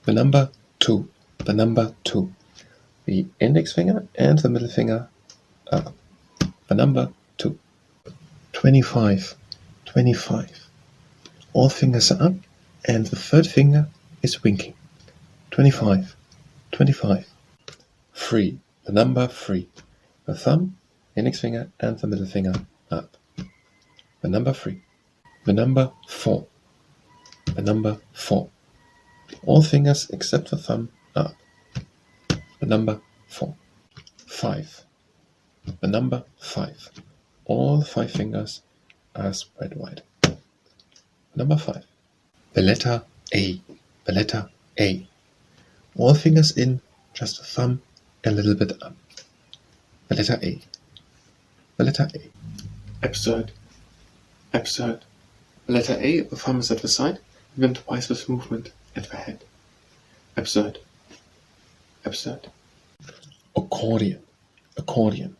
the number 2, the number 2. The index finger and the middle finger up. The number 2. 25, 25. All fingers are up and the third finger is winking. 25, 25. 3, the number 3. The thumb, index finger and the middle finger up. The number 3. The number 4. The number 4. All fingers except the thumb up. The number 4. 5. The number 5. All 5 fingers are spread wide. The number 5. The letter A. The letter A. All fingers in, just the thumb a little bit up. The letter A. The letter A. Absurd. Absurd. The letter A, the thumb is at the side, and then twice this movement at the head. Absurd. Absurd. Accordion. Accordion.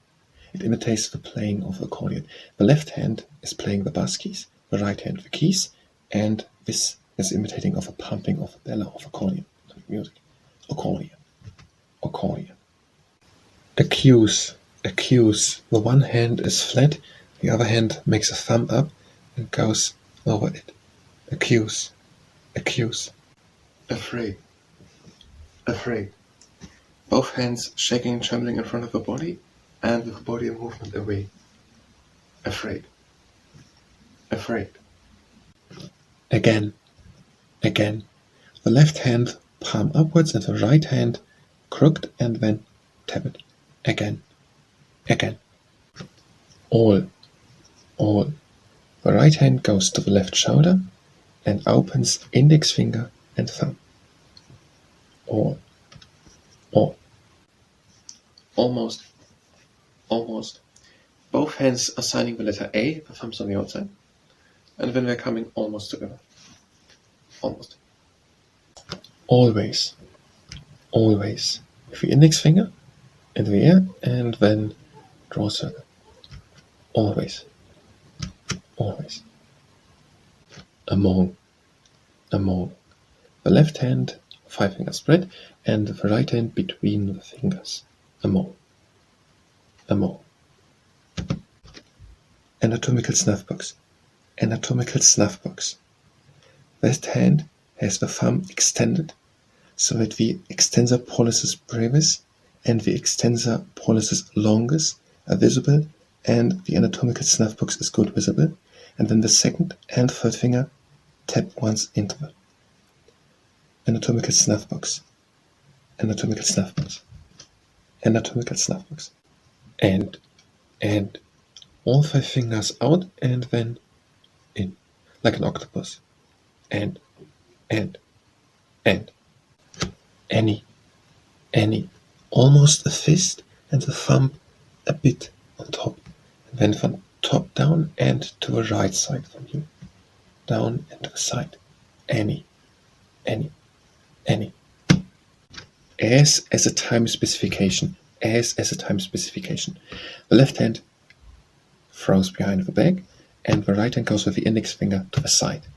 It imitates the playing of the accordion. The left hand is playing the bass keys, the right hand the keys, and this is imitating of a pumping of a bella of accordion. Music. Accordion. Accordion. Accuse. Accuse. The one hand is flat, the other hand makes a thumb up and goes over it. Accuse. Accuse. Afraid. Afraid. Both hands shaking and trembling in front of the body and with the body movement away. Afraid. Afraid. Again. Again. The left hand palm upwards and the right hand crooked and then tap it. Again. Again. All. All. The right hand goes to the left shoulder and opens index finger and thumb. All. All. Almost. Almost. Both hands are signing the letter A, the thumbs on the outside, and then they're coming almost together. Almost. Always. Always. With the index finger in the air and then draw a circle. Always. Always. Among. Among. The left hand, 5 fingers spread, and the right hand between the fingers. Among. Among. Anatomical Snuffbox. Anatomical Snuffbox. Left hand has the thumb extended so that the extensor pollicis brevis and the extensor pollicis longus are visible and the anatomical snuffbox is good visible, and then the second and third finger tap once into the anatomical snuffbox. Anatomical Snuffbox. Anatomical Snuffbox. And all 5 fingers out and then in, like an octopus. And. Any. Almost a fist and the thumb a bit on top. And then from top down and to the right side from you. Down and to the side. Any. As a time specification. As a time specification. The left hand throws behind the back and the right hand goes with the index finger to the side.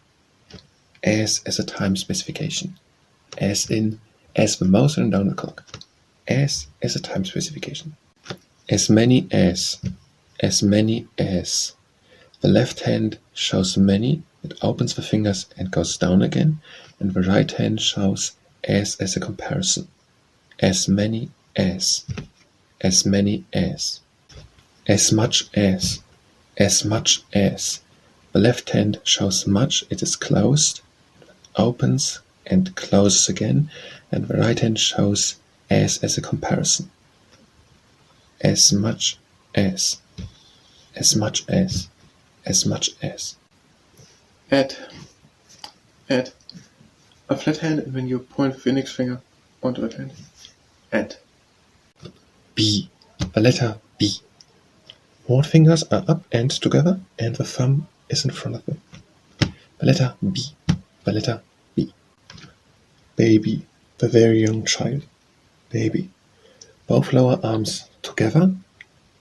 As a time specification. As in, as the mouse and down the clock. As a time specification. As many as. As many as. The left hand shows many, it opens the fingers and goes down again, and the right hand shows as a comparison. As many as. As many as. As much as. As much as. The left hand shows much, it is closed, opens and closes again, and the right hand shows as a comparison. As much as. As much as. As much as. Add a flat hand, and when you point the index finger onto that hand, add. B. The letter B. All fingers are up and together, and the thumb is in front of them. The letter B. The letter B. Baby. The very young child. Baby. Both lower arms together,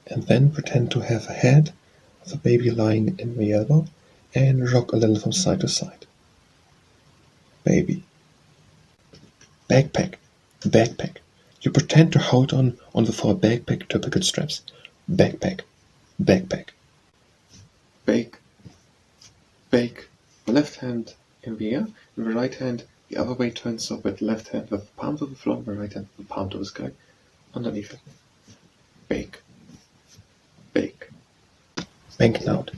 and then pretend to have a head of the baby lying in the elbow, and rock a little from side to side. Baby. backpack, backpack. You pretend to hold on the four backpack typical straps. Backpack, backpack. Bake, bake. The left hand in the air, and the right hand the other way turned, so with the left hand with the palm to the floor, the right hand with the palm to the sky, underneath it. Bake, bake. Banknote,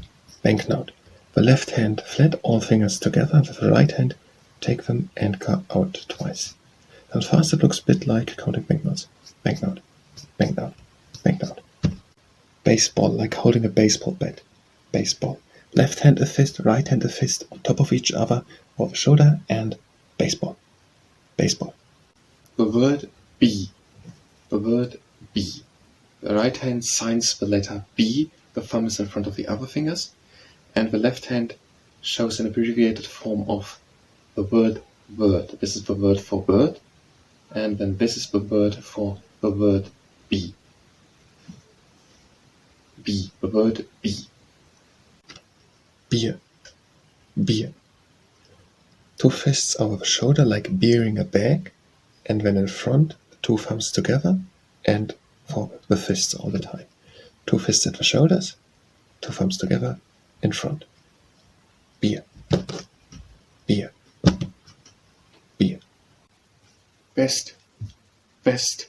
banknote. The left hand flat, all fingers together, with the right hand take them and go out twice. At first it looks a bit like counting banknotes. Banknote, banknote, banknote. Baseball, like holding a baseball bat. Baseball. Left hand a fist, right hand a fist on top of each other, over the shoulder, and baseball. Baseball. The word B. The word B. The right hand signs the letter B, the thumb is in front of the other fingers, and the left hand shows an abbreviated form of the word word. This is the word for bird, and then this is the word for the word B. B, the word B. Beer, beer. Two fists over the shoulder like bearing a bag, and then in front, two thumbs together, and forward, the fists all the time. Two fists at the shoulders, two thumbs together, in front. Beer, beer, beer. Best, best.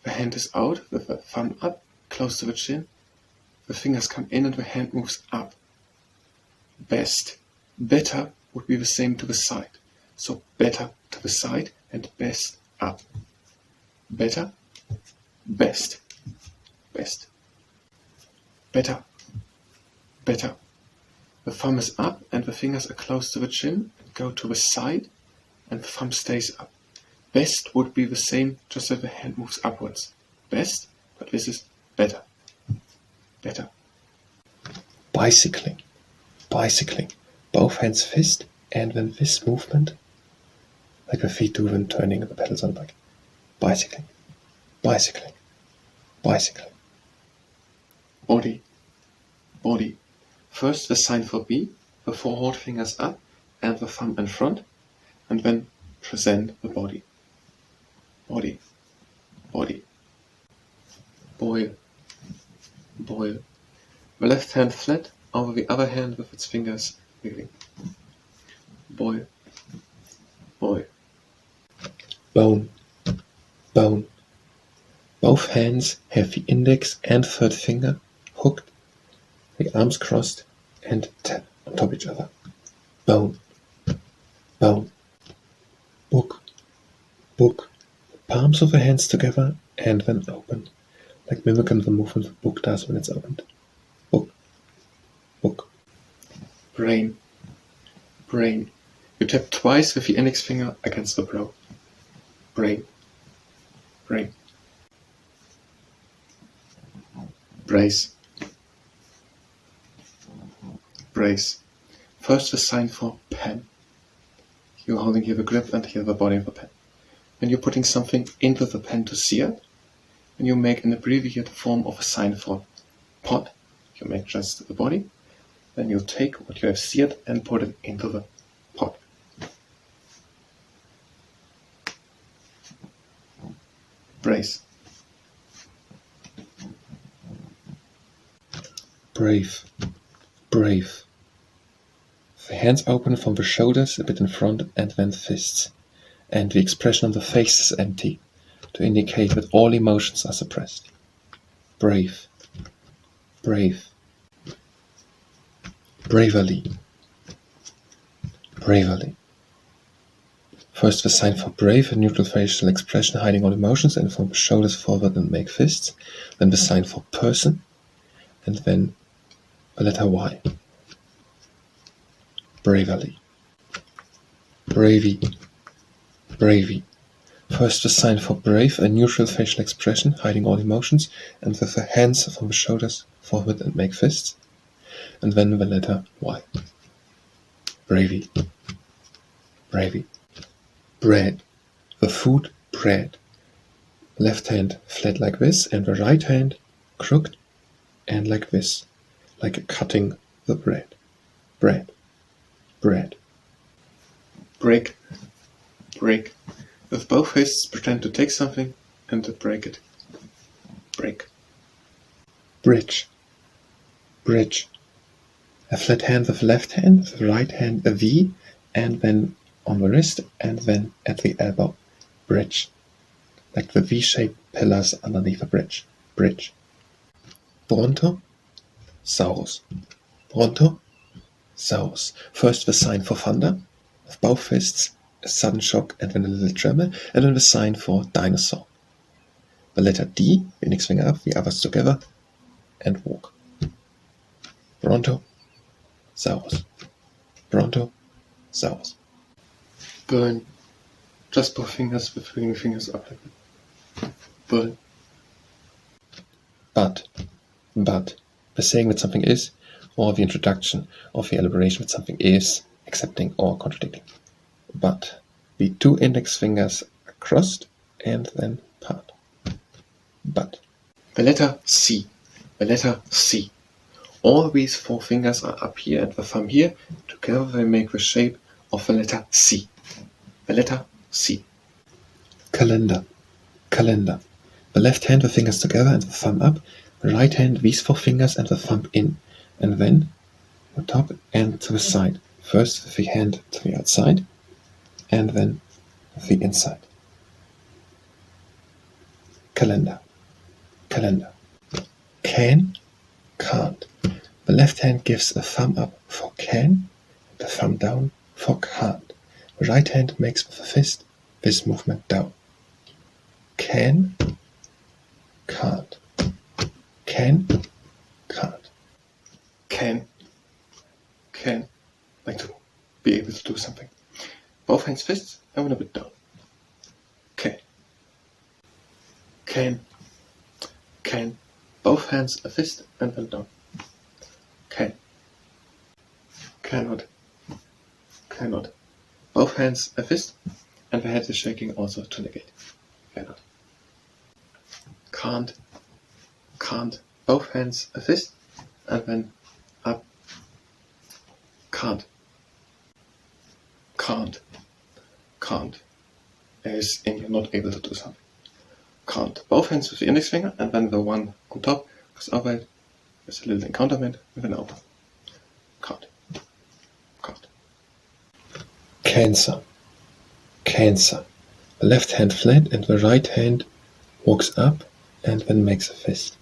The hand is out with the thumb up, close to the chin. The fingers come in and the hand moves up. Best. Better would be the same to the side. So better to the side and best up. Better, best, best. Better, better. The thumb is up and the fingers are close to the chin, go to the side, and the thumb stays up. Best would be the same, just that the hand moves upwards. Best, but this is better. Better. Bicycling. Bicycling. Both hands fist, and then this movement, like the feet do when turning the pedals on the bike. Bicycling. Bicycling. Bicycling. Body. Body. First the sign for B, the four fingers up, and the thumb in front, and then present the body. Body. Body. Boil. Boil. The left hand flat, over the other hand with its fingers wiggling. Boil. Boil. Bone. Bone. Both hands have the index and third finger hooked, the arms crossed, and tap on top of each other. Bone. Bone. Book. Book. Palms of the hands together and then open, like mimicking the movement the book does when it's opened. Book. Book. Brain. Brain. You tap twice with the index finger against the brow. Brain. Brain. Braise. Braise. First the sign for pen. You're holding here the grip and here the body of the pen. When you're putting something into the pen to sear it, and you make an abbreviated form of a sign for pot, you make just the body, then you take what you have seared and put it into the pot. Brace. Brave. Brave. The hands open from the shoulders a bit in front and then fists. And the expression on the face is empty, to indicate that all emotions are suppressed. Brave. Brave. Braverly. Braverly. First the sign for brave, a neutral facial expression hiding all emotions, and from the shoulders forward and make fists. Then the sign for person, and then the letter Y. Braverly. Bravy. Bravy. First the sign for brave, a neutral facial expression hiding all emotions, and with the hands from the shoulders forward and make fists. And then the letter Y. Bravy. Bravy. Bread. The food bread. Left hand flat like this, and the right hand crooked and like this, like cutting the bread. Bread. Bread. Brick. Brick. With both fists, pretend to take something and to break it. Break. Bridge. Bridge. A flat hand with the left hand, with the right hand a V, and then on the wrist, and then at the elbow. Bridge. Like the V-shaped pillars underneath a bridge. Bridge. Brontosaurus. Brontosaurus. First the sign for thunder, with both fists, a sudden shock and then a little tremor, and then the sign for dinosaur. The letter D, the index finger up, the others together, and walk. Brontosaurus. Brontosaurus. Burn. Just both fingers with the fingers up like that. Burn. But. The saying that something is, or the introduction of the elaboration that something is, accepting or contradicting. But. The two index fingers are crossed and then part. But. The letter C. The letter C. All these four fingers are up here and the thumb here. Together they make the shape of the letter C. The letter C. Calendar. Calendar. The left hand, the fingers together and the thumb up. The right hand, these four fingers and the thumb in. And then on top and to the side. First with the hand to the outside and then with the inside. Calendar. Calendar. Can. Can't. The left hand gives a thumb up for can, the thumb down for can't. The right hand makes with the fist this movement down. Can, can't. Can, can't. Can. Like to be able to do something. Both hands fists and a bit down. Can. Both hands a fist and then down. Cannot. Both hands a fist and the head is shaking also to negate. Cannot. Can't. Both hands a fist and then up. Can't. As in you're not able to do something. Can't. Both hands with the index finger and then the one on top goes outward. There's a little encounterment with an elbow. Can't. Cancer. The left hand flat and the right hand walks up and then makes a fist.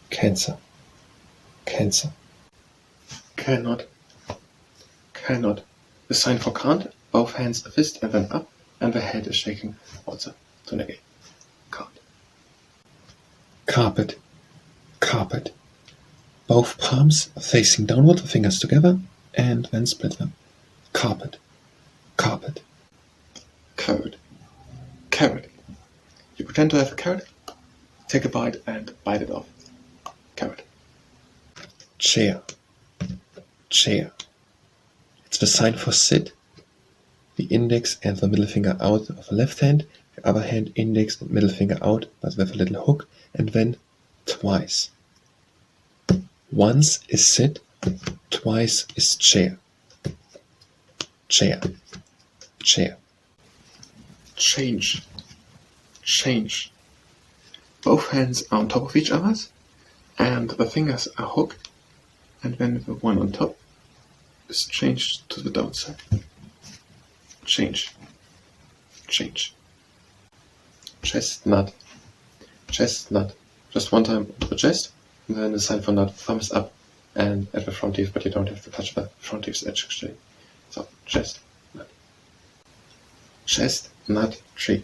Cancer. Cannot. The sign for can't, both hands a fist and then up, and the head is shaking also to negate. Can't. Carpet. Both palms facing downward, the fingers together, and then split them. Carpet. Carrot. You pretend to have a carrot, take a bite and bite it off. Carrot. Chair. It's the sign for sit. The index and the middle finger out of the left hand, the other hand index and middle finger out, but with a little hook, and then twice. Once is sit, twice is chair. Change. Both hands are on top of each other, and the fingers are hooked, and then the one on top is changed to the downside. Change. Chestnut. Just one time onto the chest, and then the sign for nut, thumbs up, and at the front teeth, but you don't have to touch the front teeth's edge actually. So, chestnut. Chestnut tree.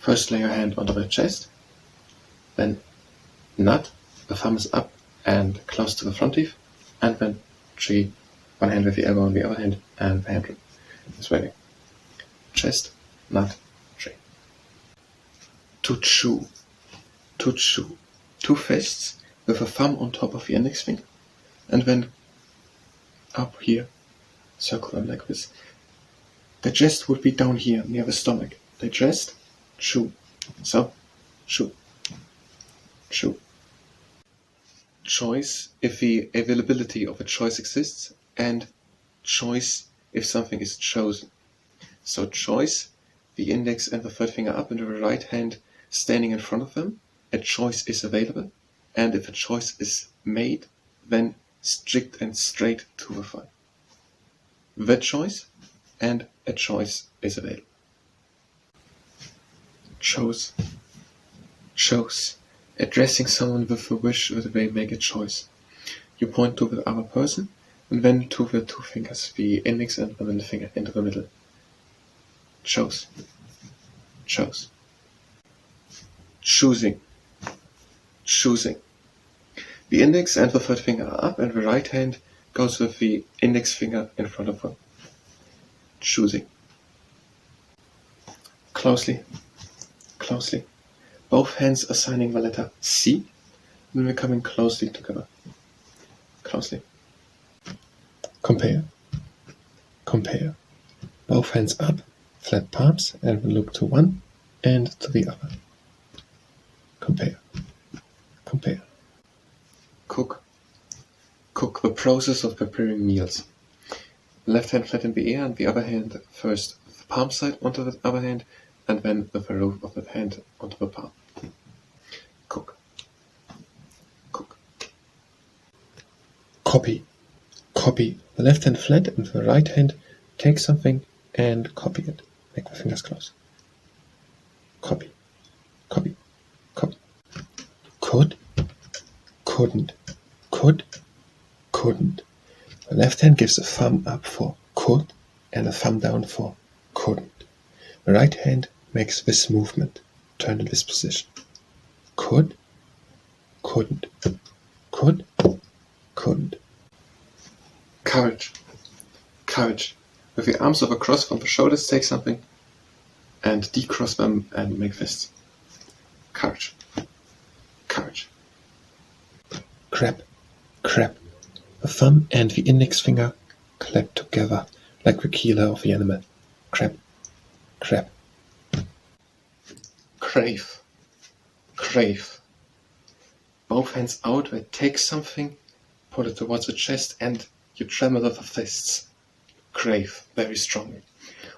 First lay your hand onto the chest, then nut, the thumb is up and close to the front teeth, and then tree, one hand with the elbow on the other hand, and the hand is waving. Chestnut tree. To chew. Two fists with a thumb on top of the index finger, and then up here, circle them like this. The chest would be down here near the stomach. Digest, chew. So, chew. Choice, if the availability of a choice exists, and choice if something is chosen. So choice, the index and the third finger up and the right hand standing in front of them, a choice is available, and if a choice is made, then strict and straight to the thumb. The choice and a choice is available. Chose. Chose. Addressing someone with a wish that they make a choice. You point to the other person, and then to the two fingers, the index and the middle finger, into the middle. Chose. Chose. Choosing. Choosing. The index and the third finger are up, and the right hand goes with the index finger in front of them. Choosing. Closely. Closely. Both hands assigning the letter C, and we're coming closely together. Closely. Compare. Compare. Both hands up, flat palms, and we look to one and to the other. Compare. Compare. Cook. Cook, the process of preparing meals. Left hand flat in the air, and the other hand first the palm side onto the other hand, and then with the roof of the hand onto the palm. Cook. Cook. Copy. Copy. The left hand flat and the right hand take something and copy it. Make the fingers close. Copy. Copy. Copy. Could. Couldn't. Could. Couldn't. The left hand gives a thumb up for could and a thumb down for couldn't. The right hand makes this movement, turn in this position. Could, couldn't, could, couldn't. Courage, courage. With the arms over cross from the shoulders, take something and decross them and make fists. Courage, courage. Crab, crab. The thumb and the index finger clap together like the keeler of the animal. Crab, crab. Crave, crave. Both hands out, they take something, pull it towards the chest, and you tremble with the fists. Crave, very strongly.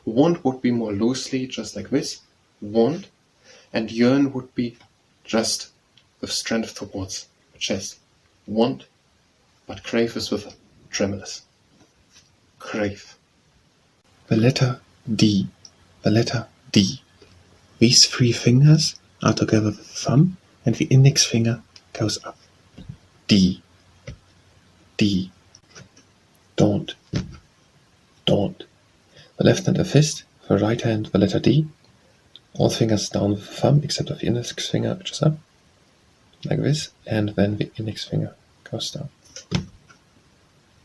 Want would be more loosely, just like this. Want. And yearn would be just with strength towards the chest. Want, but crave is with a tremulous. Crave. The letter D. The letter D. These three fingers are together with the thumb, and the index finger goes up. D. D. Daunt. Daunt. The left hand a fist, the right hand the letter D. All fingers down with the thumb except of the index finger, which is up, like this, and then the index finger goes down.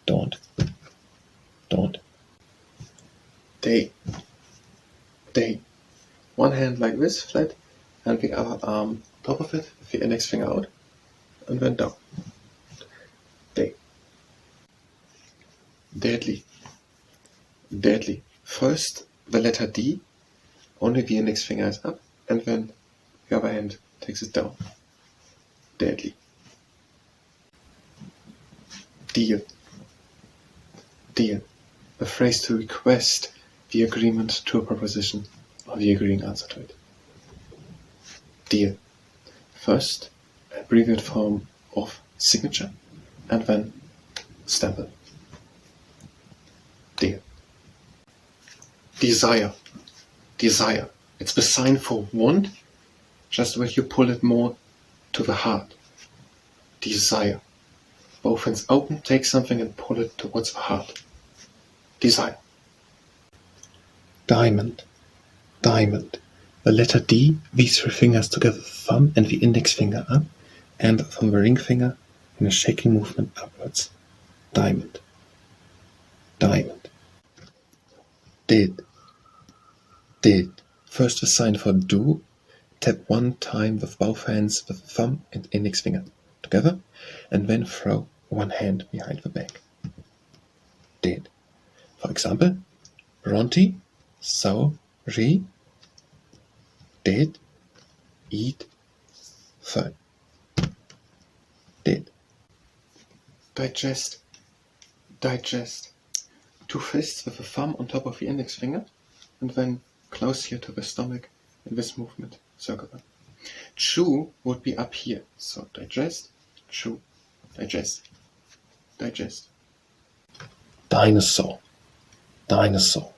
Daunt. Daunt. Day. Day. One hand like this, flat, and the other arm top of it, with the index finger out, and then down. Day. Deadly. Deadly. First, the letter D, only the index finger is up, and then the other hand takes it down. Deadly. Deal. Deal. A phrase to request the agreement to a proposition, or the agreeing answer to it. Deal. First, abbreviated form of signature, and then stamp. Deal. Desire. Desire. It's the sign for want, just where you pull it more to the heart. Desire. Both hands open, take something and pull it towards the heart. Desire. Diamond. Diamond. The letter D, these three fingers together, the thumb and the index finger up, and from the ring finger in a shaking movement upwards. Diamond. Diamond. Did. Did. First the sign for do. Tap one time with both hands with the thumb and index finger together, and then throw one hand behind the back. Did. For example, Bronte, so, re, did, eat, fun. Did. Digest. Digest. 2 fists with the thumb on top of the index finger, and then close here to the stomach in this movement, circular. Chew would be up here, so digest, chew, digest, digest. Dinosaur, dinosaur.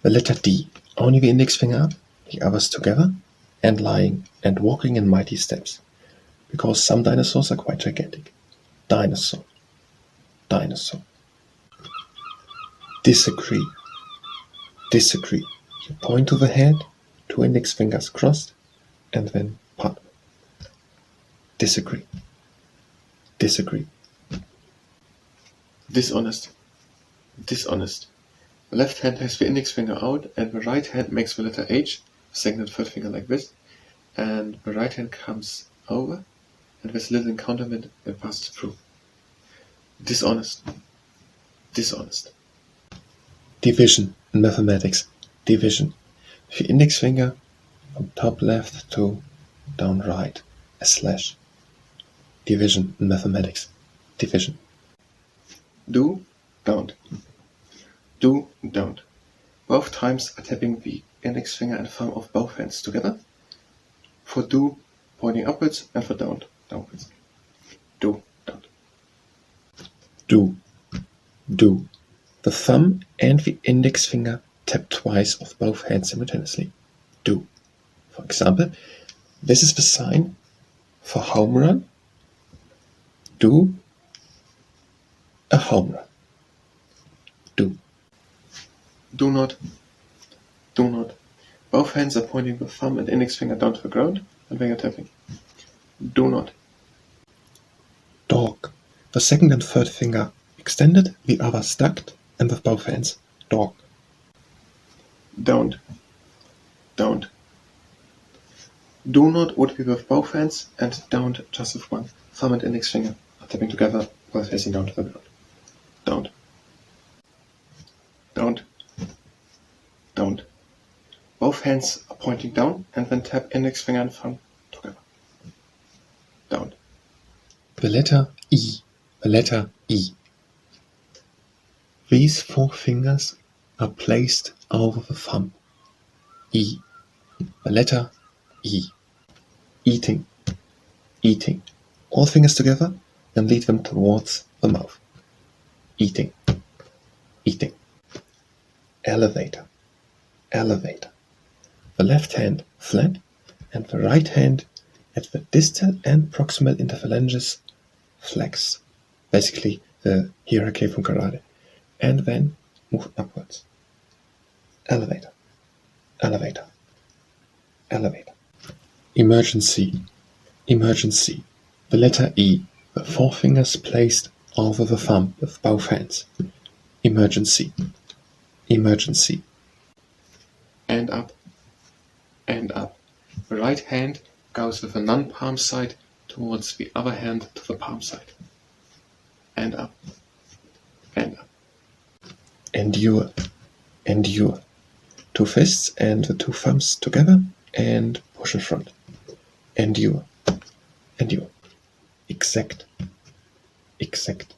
The letter D, only the index finger up, the others together, and lying and walking in mighty steps, because some dinosaurs are quite gigantic. Dinosaur, dinosaur. Disagree, disagree. You point to the head, 2 index fingers crossed, and then part. Disagree, disagree. Dishonest, dishonest. The left hand has the index finger out, and the right hand makes the letter H, second and third finger like this, and the right hand comes over, and with a little encounterment and passes through. Dishonest, dishonest. Division in mathematics, division. With the index finger from top left to down right, a slash. Division in mathematics, division. Do, don't. Do, don't. Both times are tapping the index finger and thumb of both hands together. For do, pointing upwards, and for don't, downwards. Do, don't. Do, do. The thumb and the index finger tap twice of both hands simultaneously. Do. For example, this is the sign for home run. Do a home run. Do. Do not. Do not. Both hands are pointing the thumb and index finger down to the ground, and then you're tapping. Do not. Dog. The second and third finger extended, the other stacked, and with both hands. Dog. Don't. Don't. Do not would be with both hands, and don't just with one. Thumb and index finger are tapping together while facing down to the ground. Don't. Don't. Don't. Both hands are pointing down, and then tap index finger and thumb together. Don't. The letter E. The letter E. These 4 fingers are placed over the thumb. E. The letter E. Eating. Eating. All fingers together and lead them towards the mouth. Eating. Eating. Elevator. Elevator. The left hand flat and the right hand at the distal and proximal interphalanges flex. Basically the hierarchy from karate. And then move upwards. Elevator. Elevator. Elevator. Emergency. Emergency. The letter E. The 4 fingers placed over the thumb with both hands. Emergency. Emergency. And up. And up. The right hand goes with the non-palm side towards the other hand to the palm side. And up. And up. Endure. Endure. 2 fists and the 2 thumbs together and push in front. Endure. Endure. Exact. Exact.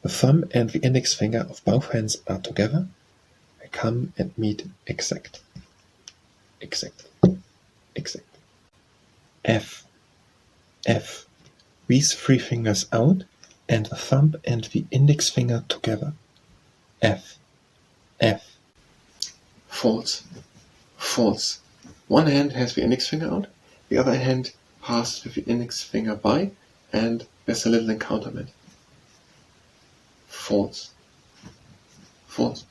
The thumb and the index finger of both hands are together. They come and meet exact. Exact. Exact. F. F. These 3 fingers out and the thumb and the index finger together. F. F. False. False. One hand has the index finger out, the other hand passes with the index finger by, and there's a little encounterment. False. False.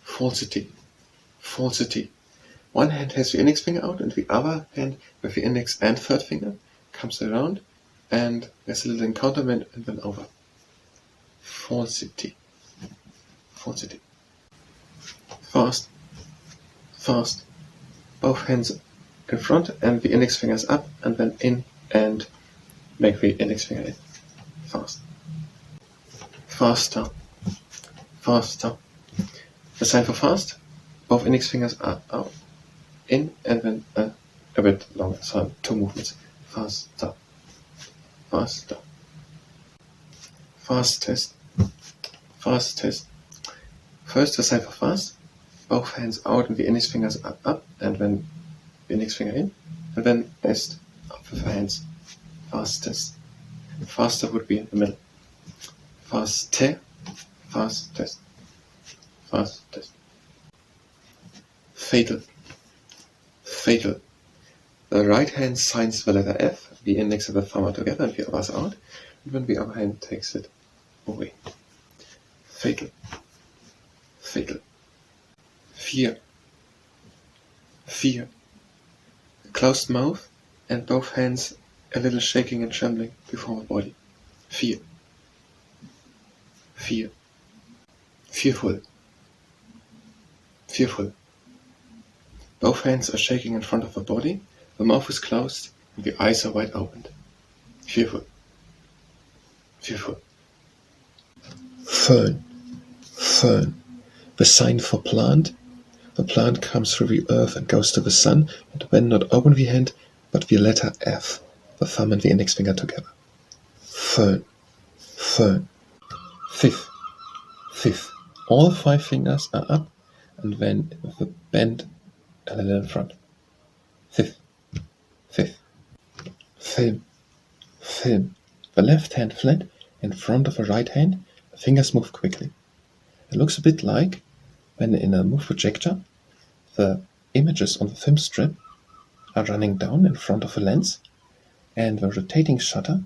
Falsity. Falsity. One hand has the index finger out, and the other hand with the index and third finger comes around, and there's a little encounterment and then over. Falsity. Falsity. Fast. Fast. Both hands in front and the index fingers up and then in and make the index finger in. Fast. Faster. Faster. The sign for fast, both index fingers are out, in and then a bit longer, so 2 movements. Faster. Faster. Fastest. Fastest. First the sign for fast, both hands out and the index fingers are up, and then the index finger in, and then best up with the hands. Fastest. Faster would be in the middle. Faster, fastest, fastest. Fatal, fatal. The right hand signs the letter F, the index and the thumb are together and the others out, and then the other hand takes it away. Fatal, fatal. Fear, fear. A closed mouth and both hands a little shaking and trembling before the body. Fear, fear. Fearful, fearful. Both hands are shaking in front of the body, the mouth is closed, and the eyes are wide opened. Fearful, fearful. Fern, fern. The sign for plant. The plant comes through the earth and goes to the sun, and when not open the hand, but the letter F, the thumb and the index finger together. Fern, fern. Fifth, fifth. All 5 fingers are up, and then with the bend a little in front. Fifth, fifth. Film, film. The left hand flat in front of the right hand, the fingers move quickly. It looks a bit like when in a move projector, the images on the film strip are running down in front of the lens, and the rotating shutter,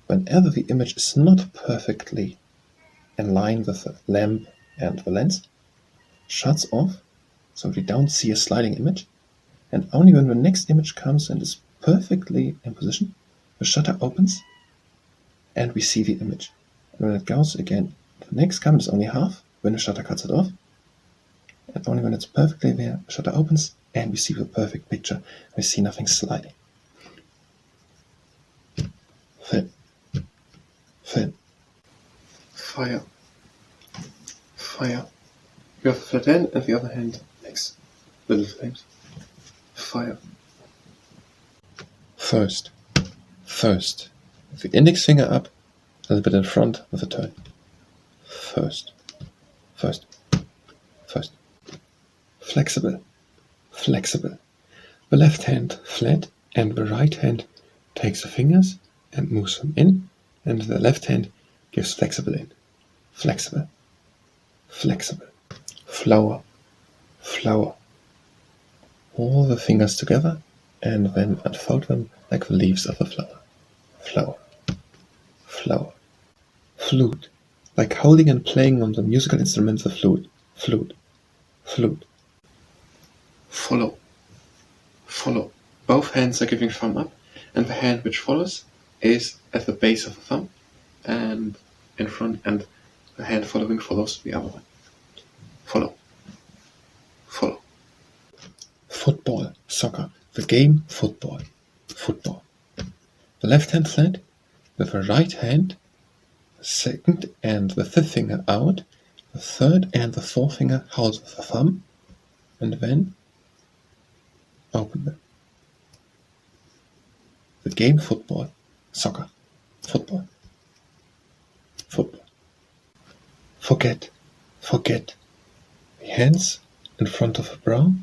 whenever the image is not perfectly in line with the lamp and the lens, shuts off, so we don't see a sliding image, and only when the next image comes and is perfectly in position, the shutter opens and we see the image. And when it goes again, the next comment is only half, when the shutter cuts it off, and only when it's perfectly there, the shutter opens and we see the perfect picture. We see nothing sliding. Film, film. Fire, fire. You have a flat hand and the other hand makes little flames. Fire. First, first. With the index finger up, a little bit in front with a turn. First, first, first. Flexible, flexible. The left hand flat and the right hand takes the fingers and moves them in, and the left hand gives flexible in. Flexible, flexible. Flower, flower. All the fingers together and then unfold them like the leaves of a flower. Flower, flower. Flute, like holding and playing on the musical instrument the flute. Flute, flute. Follow, follow. Both hands are giving thumb up, and the hand which follows is at the base of the thumb and in front, and the hand following follows the other one. Follow, follow. Football, soccer. The game, football, football. The left hand flat, with the right hand, the second and the fifth finger out, the third and the fourth finger holds with the thumb, and then open them. The game, football, soccer, football, football. Forget, forget. The hands in front of the brow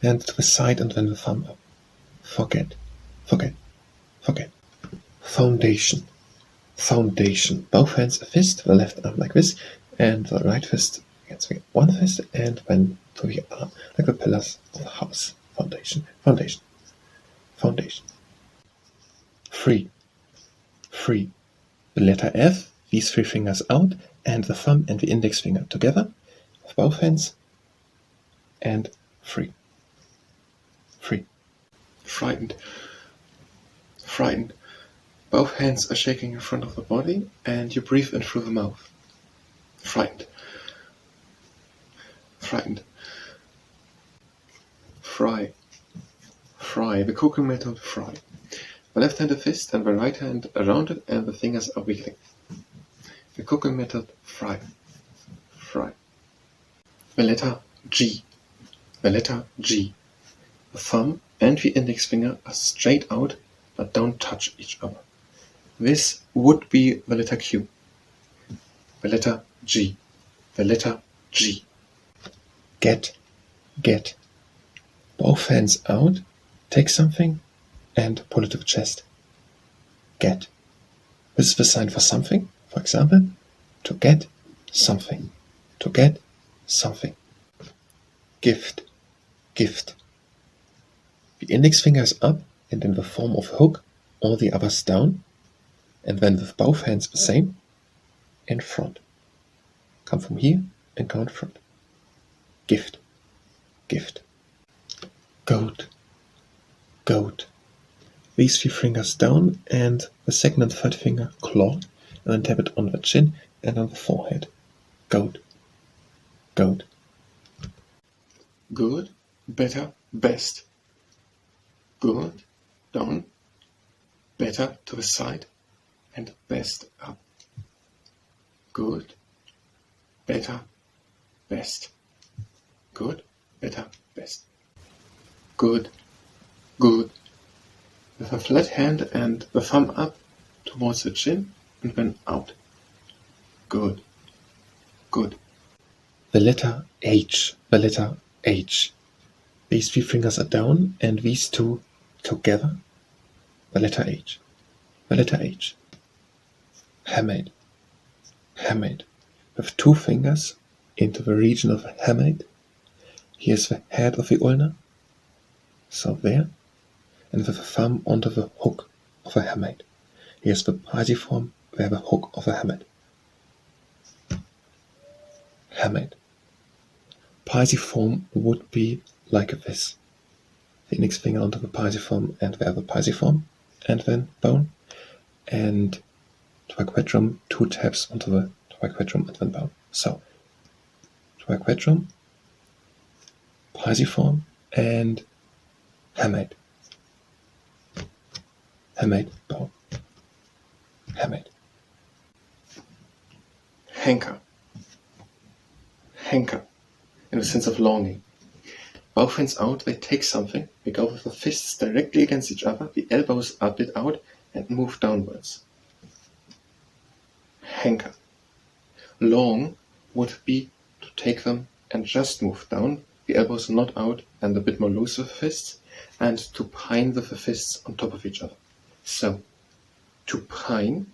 and to the side and then the thumb up. Forget, forget, forget. Foundation, foundation. Both hands a fist, the left arm like this, and the right fist against the one fist, and then to the arm, like the pillars of the house. Foundation, foundation, foundation. Free, free. The letter F, these 3 fingers out, and the thumb and the index finger together, with both hands, and free, free. Frightened, frightened. Both hands are shaking in front of the body, and you breathe in through the mouth. Frightened, frightened. Fry, fry. The cooking method, fry. The left hand a fist and the right hand around it, and the fingers are wiggling. The cooking method, fry, fry. The letter G, the letter G. The thumb and the index finger are straight out, but don't touch each other. This would be the letter Q. The letter G, the letter G. get, get. Both hands out, take something, and pull it to the chest. Get. This is the sign for something. For example, to get something. To get something. Gift, gift. The index finger is up and in the form of a hook, all the others down, and then with both hands the same, in front. Come from here and go in front. Gift, gift. Goat, goat. These 3 fingers down and the second and third finger clawed, and then tap it on the chin and on the forehead. Goat, goat. Good, better, best. Good, down, better to the side, and best up. Good, better, best. Good, better, best. Good, good. With a flat hand and the thumb up towards the chin and then out. Good, good. The letter H, the letter H. These 3 fingers are down and these 2 together. The letter H, the letter H. Hamate, hamate. With 2 fingers into the region of the hamate. Here's the head of the ulna. So there. And with the thumb onto the hook of a hamate. Here's the pisiform where the hook of a hamate. Hamate. Pisiform would be like this. The index finger onto the pisiform and there the pisiform, and then bone. And triquetrum, 2 taps onto the triquetrum and then bone. So, triquetrum, pisiform, and hamate. Hamate, bone. Hamate. Hanker. Hanker. In the sense of longing. Both hands out, they take something. They go with the fists directly against each other. The elbows are bit out and move downwards. Hanker. Long would be to take them and just move down. The elbows not out and a bit more loose with the fists. And to pine with the fists on top of each other. So, to pine,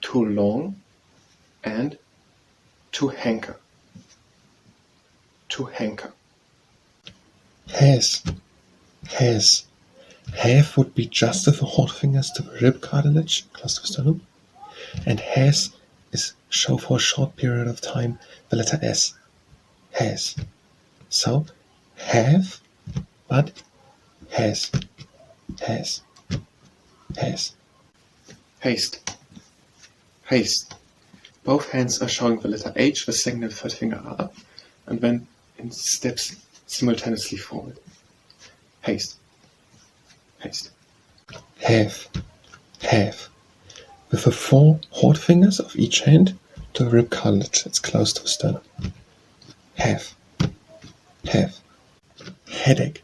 to long, and to hanker. To hanker. Has. Has. Have would be just with the hot fingers to the rib cartilage, close to the sternum. And has is show for a short period of time the letter S. Has. So, have, but has. Has. Has. Haste. Haste. Both hands are showing the letter H, the second and third finger are up, and then in steps simultaneously forward. Haste. Haste. Have. Have. With the 4 hot fingers of each hand to the rib cartilage, it's close to the sternum. Have. Have. Headache.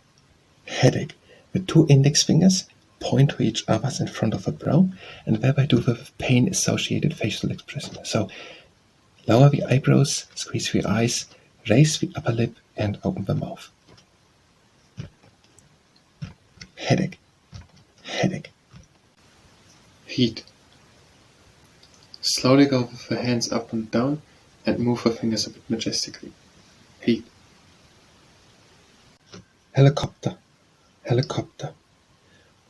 Headache. The 2 index fingers point to each other in front of the brow and thereby do the pain-associated facial expression. So, lower the eyebrows, squeeze the eyes, raise the upper lip and open the mouth. Headache. Headache. Heat. Slowly go with the hands up and down and move the fingers a bit majestically. Heat. Helicopter. Helicopter.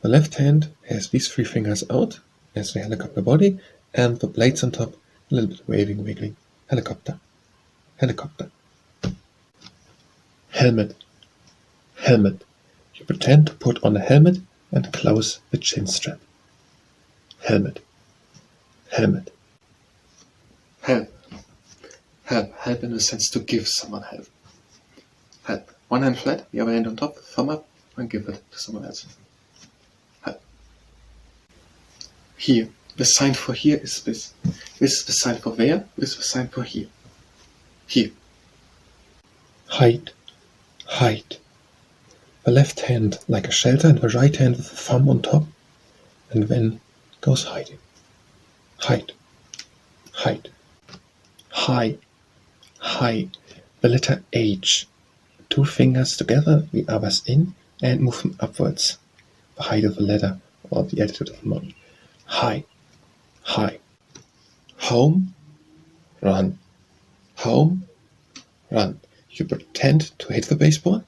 The left hand has these 3 fingers out as the helicopter body and the blades on top, a little bit waving, wiggling. Helicopter. Helicopter. Helmet. Helmet. You pretend to put on a helmet and close the chin strap. Helmet. Helmet. Help. Help. Help in the sense to give someone help. Help. One hand flat, the other hand on top, thumb up, and give it to someone else. Help. Here. The sign for here is this. This is the sign for there. This is the sign for here. Here. Height. Height. The left hand like a shelter and the right hand with the thumb on top. And then goes hiding. Height. Height. High. High. The the letter H. 2 fingers together, the others in, and move them upwards. The height of the letter, or the altitude of the mountain. High, high. Home, run. Home, run. You pretend to hit the baseball,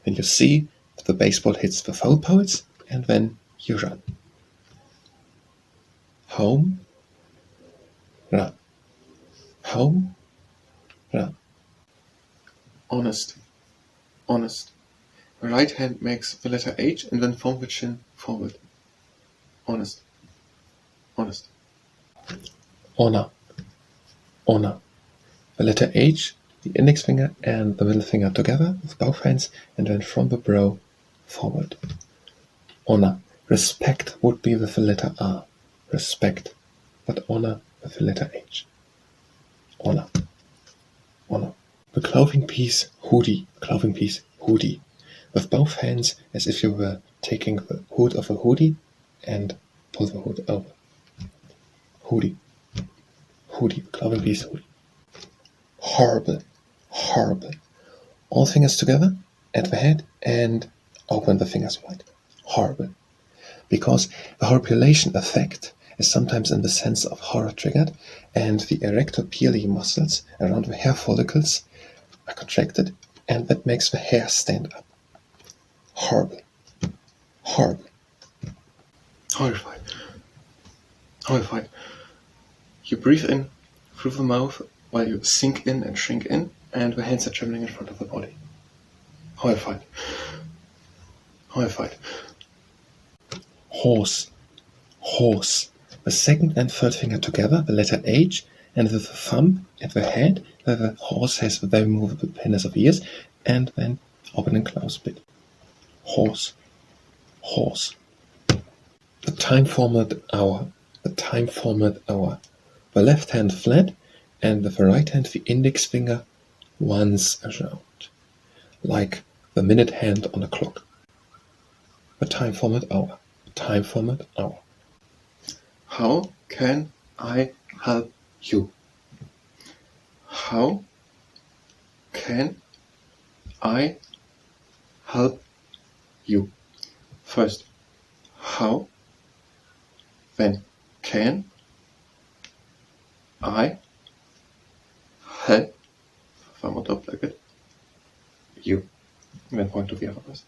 and you see that the baseball hits the foul poles, and then you run. Home, run. Home, run. Honest, honest. The right hand makes the letter H and then form the chin forward. Honest, honest. Honor, honor. The letter H, the index finger and the middle finger together with both hands, and then from the brow forward. Honor. Respect would be with the letter R. Respect. But honor with the letter H. Honor. Honor. The clothing piece hoodie. Clothing piece hoodie. With both hands as if you were taking the hood of a hoodie and pull the hood over. Hoodie. Hoodie. Clothing piece hoodie. Horrible. Horrible. All fingers together at the head and open the fingers wide. Horrible. Because the horripilation effect is sometimes in the sense of horror triggered, and the erectopili muscles around the hair follicles are contracted, and that makes the hair stand up. Horrible. Horrible. Horrified. Horrified. You breathe in through the mouth while you sink in and shrink in, and the hands are trembling in front of the body. Horrified. Horrified. Horse. Horse. The second and third finger together, the letter H, and with the thumb at the head, where the horse has the very movable penis of ears, and then open and close a bit. Horse. Horse. The time format hour. The time format hour. The left hand flat, and with the right hand the index finger once around, like the minute hand on a clock. The time format hour. The time format hour. How can I help you? How can I help you? First, how, then can I help, thumb on top like it, you, and then point to the other person.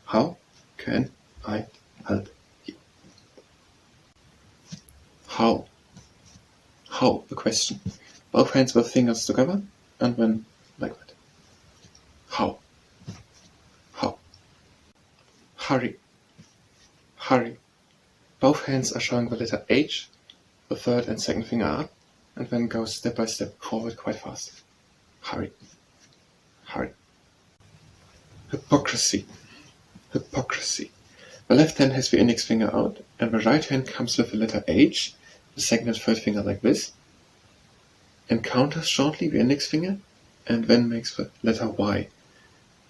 How can I help you? How? How, the question. Both hands with fingers together, and then like that. How? How? Hurry. Hurry. Both hands are showing the letter H, the third and second finger up, and then go step by step forward quite fast. Hurry. Hurry. Hypocrisy. Hypocrisy. The left hand has the index finger out, and the right hand comes with the letter H, the second and third finger like this, encounters shortly the index finger, and then makes the letter Y,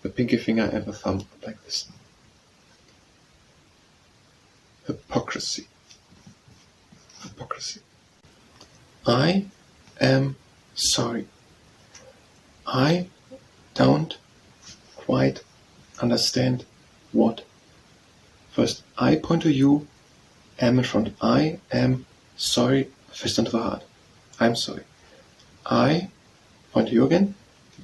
the pinky finger and the thumb like this. Hypocrisy. Hypocrisy. I am sorry. I don't quite understand what. First, I point to you, am in front. I am sorry, fist onto the heart. I'm sorry. I point to you again,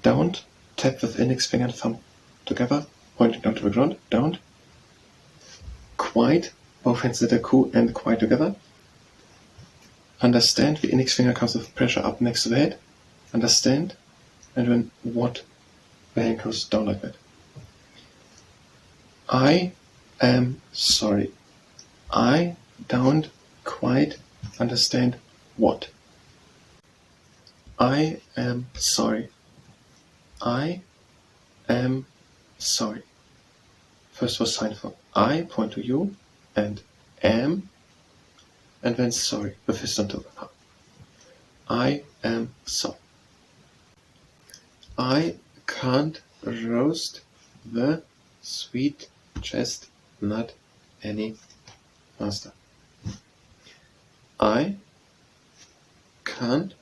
don't tap with index finger and thumb together, pointing down to the ground, don't. Quite, both hands letter Q and quite together. Understand, the index finger comes with pressure up next to the head. Understand, and then what, the hand goes down like that. I am sorry. I don't quite understand what. I am sorry. I am sorry. First was sign for I, point to you, and am, and then sorry, the fist on top. I am sorry. I can't roast the sweet chestnut any faster. I can't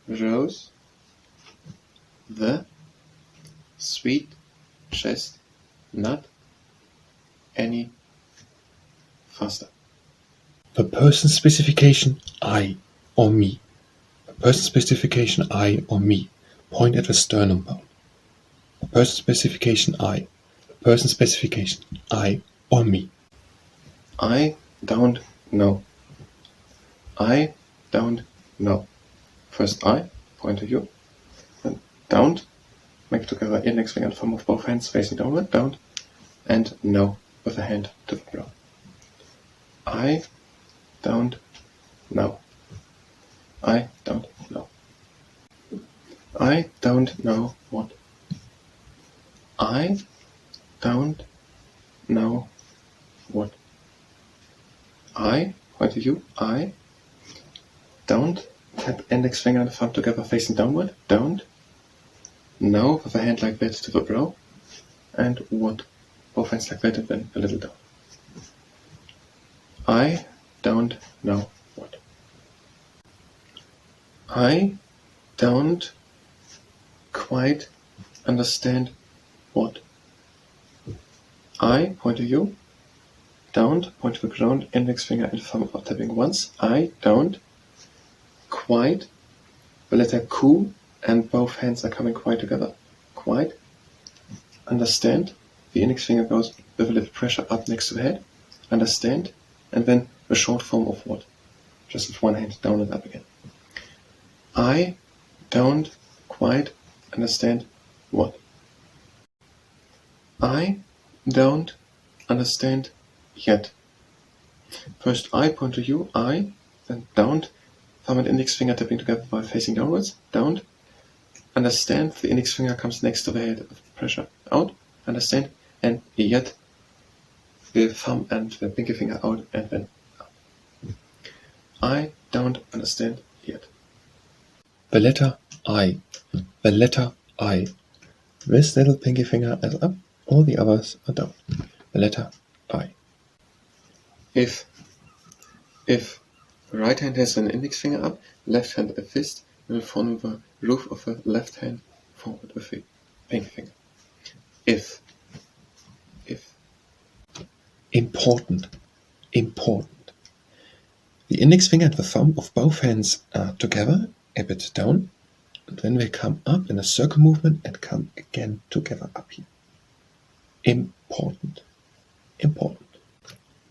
roast the sweet chestnut any faster. The person specification I or me. The person specification I or me. Point at the sternum bone. The person specification I. The person specification I or me. I don't know. I don't know. First I, point to you. Then don't. Make together index finger and thumb of both hands facing downward. Don't. And no with a hand to the ground. I don't know. I don't know. I don't know what. I don't know what. I, point to you, I don't tap index finger and thumb together facing downward. Don't. No with a hand like that to the brow. And what. Both hands like that and then a little down. I don't know what. I don't quite understand what. I, point to you, don't, point to the ground, index finger and thumb are tapping once. I don't quite, the letter Q and both hands are coming quite together. Quite understand. The index finger goes with a little pressure up next to the head. Understand. And then the short form of what? Just with one hand down and up again. I don't quite understand what. I don't understand yet. First I, point to you, I, then don't, thumb and index finger tapping together while facing downwards. Don't. Understand, the index finger comes next to the head with pressure out. Understand. And yet, the thumb and the pinky finger out and then up. I don't understand yet. The letter I. The letter I. This little pinky finger is up, all the others are down. The letter I. If the right hand has an index finger up, left hand a fist, will form the roof of the left hand forward with the pinky finger. If. Important. Important. The index finger and the thumb of both hands are together, a bit down, and then they come up in a circle movement and come again together up here. Important. Important.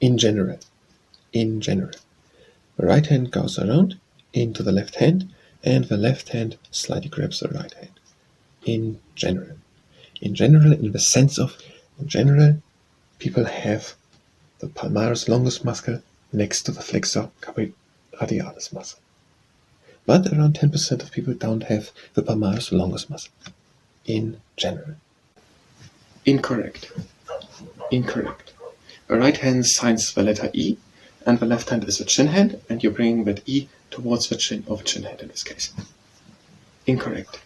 In general. In general. The right hand goes around into the left hand, and the left hand slightly grabs the right hand. In general. In general, in the sense of, in general, people have the palmaris longus muscle next to the flexor radialis muscle. But around 10% of people don't have the palmaris longus muscle. In general. Incorrect. Incorrect. The right hand signs the letter E, and the left hand is the chin hand, and you're bringing that E towards the chin, or the chin hand in this case. Incorrect.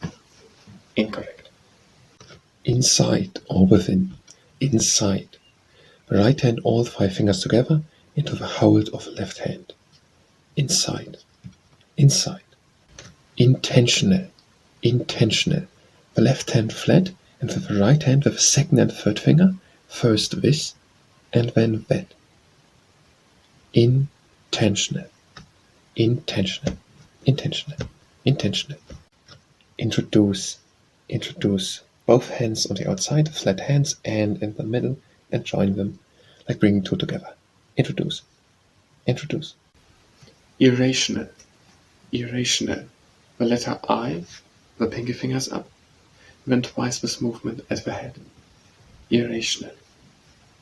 Incorrect. Inside or within. Inside. The right hand, all 5 fingers together, into the hold of the left hand. Inside. Inside. Intentional. Intentional. The left hand flat, and with the right hand with the second and third finger, first this, and then that. Intentional. Intentional. Intentional. Intentional. Introduce. Introduce. Both hands on the outside, flat hands, and in the middle, and join them, like bringing 2 together. Introduce. Introduce. Irrational. Irrational. The letter I, the pinky fingers up, then twice this movement at the head. Irrational.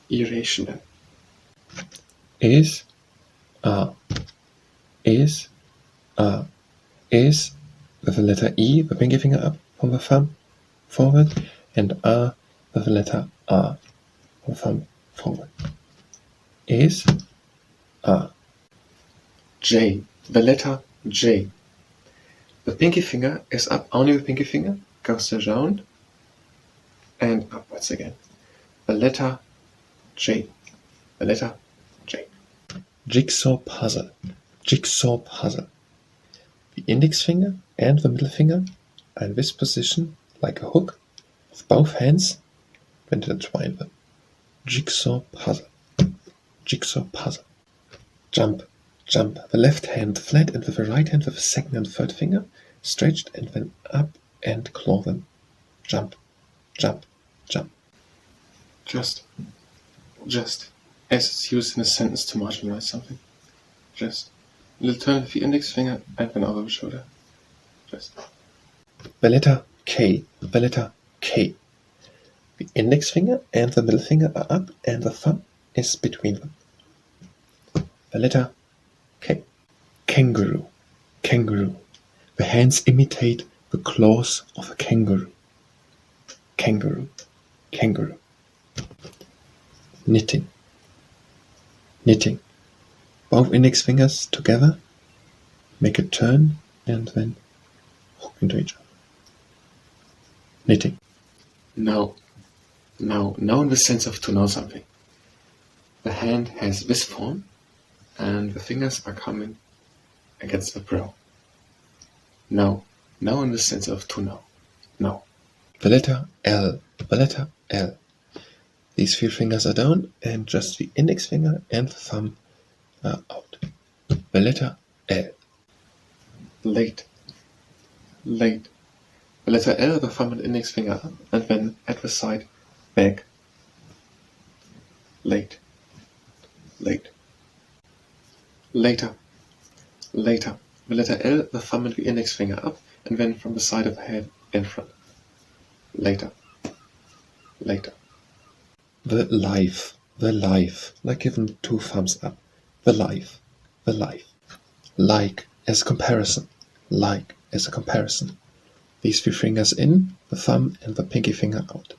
Irrational. Is, is, is, with the letter E, the pinky finger up from the thumb forward, and with the letter R, from the thumb forward. Is, J, the letter J. The pinky finger is up, only the pinky finger goes around and upwards again. The letter J. The letter J. Jigsaw puzzle. Jigsaw puzzle. The index finger and the middle finger are in this position, like a hook, with both hands, and intertwine them. Jigsaw puzzle. Jigsaw puzzle. Jump, jump. The left hand flat and with the right hand with the second and third finger stretched and then up and claw them. Jump, jump, jump. Just as it's used in a sentence to marginalize something. Just a little turn with the index finger and then over the shoulder. Just. The letter K, the letter K. The index finger and the middle finger are up and the thumb is between them. The letter K. Kangaroo, kangaroo. The hands imitate the claws of a kangaroo. Kangaroo, kangaroo. Knitting, knitting. Both index fingers together make a turn and then hook into each other. Knitting. Now in the sense of to know something. The hand has this form and the fingers are coming against the brow. Now in the sense of to know. Now. The letter L, the letter L. These 3 fingers are down and just the index finger and the thumb are out. The letter L. Late, late. The letter L, the thumb and index finger up and then at the side back. Late, late. Later, later. The letter L, the thumb and the index finger up and then from the side of the head in front. Later, later. The life, like given 2 thumbs up. The life, the life. Like as a comparison, like as a comparison. These 3 fingers in, the thumb and the pinky finger out.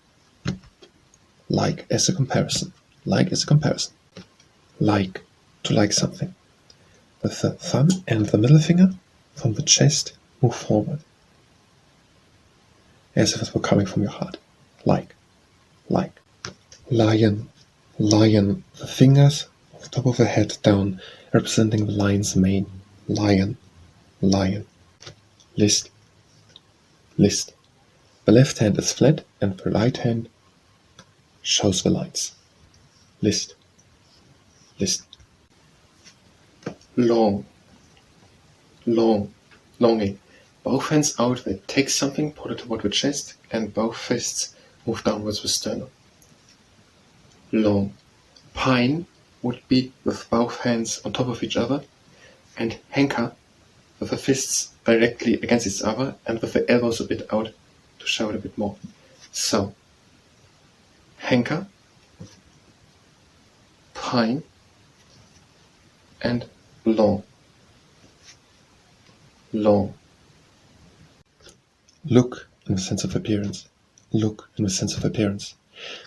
Like as a comparison, like as a comparison. Like, to like something. With the thumb and the middle finger from the chest move forward. As if it were coming from your heart. Like, like. Lion, lion. The fingers on the top of the head down, representing the lion's mane. Lion, lion. List, list. The left hand is flat and the right hand shows the lines. List, list. Long, long, longing. Both hands out, they take something, put it toward the chest, and both fists move downwards with sternum. Long. Pine would be with both hands on top of each other, and hanker with the fists directly against each other and with the elbows a bit out to show it a bit more. So, hanker, pine, and long. Long. Look in the sense of appearance. Look in the sense of appearance.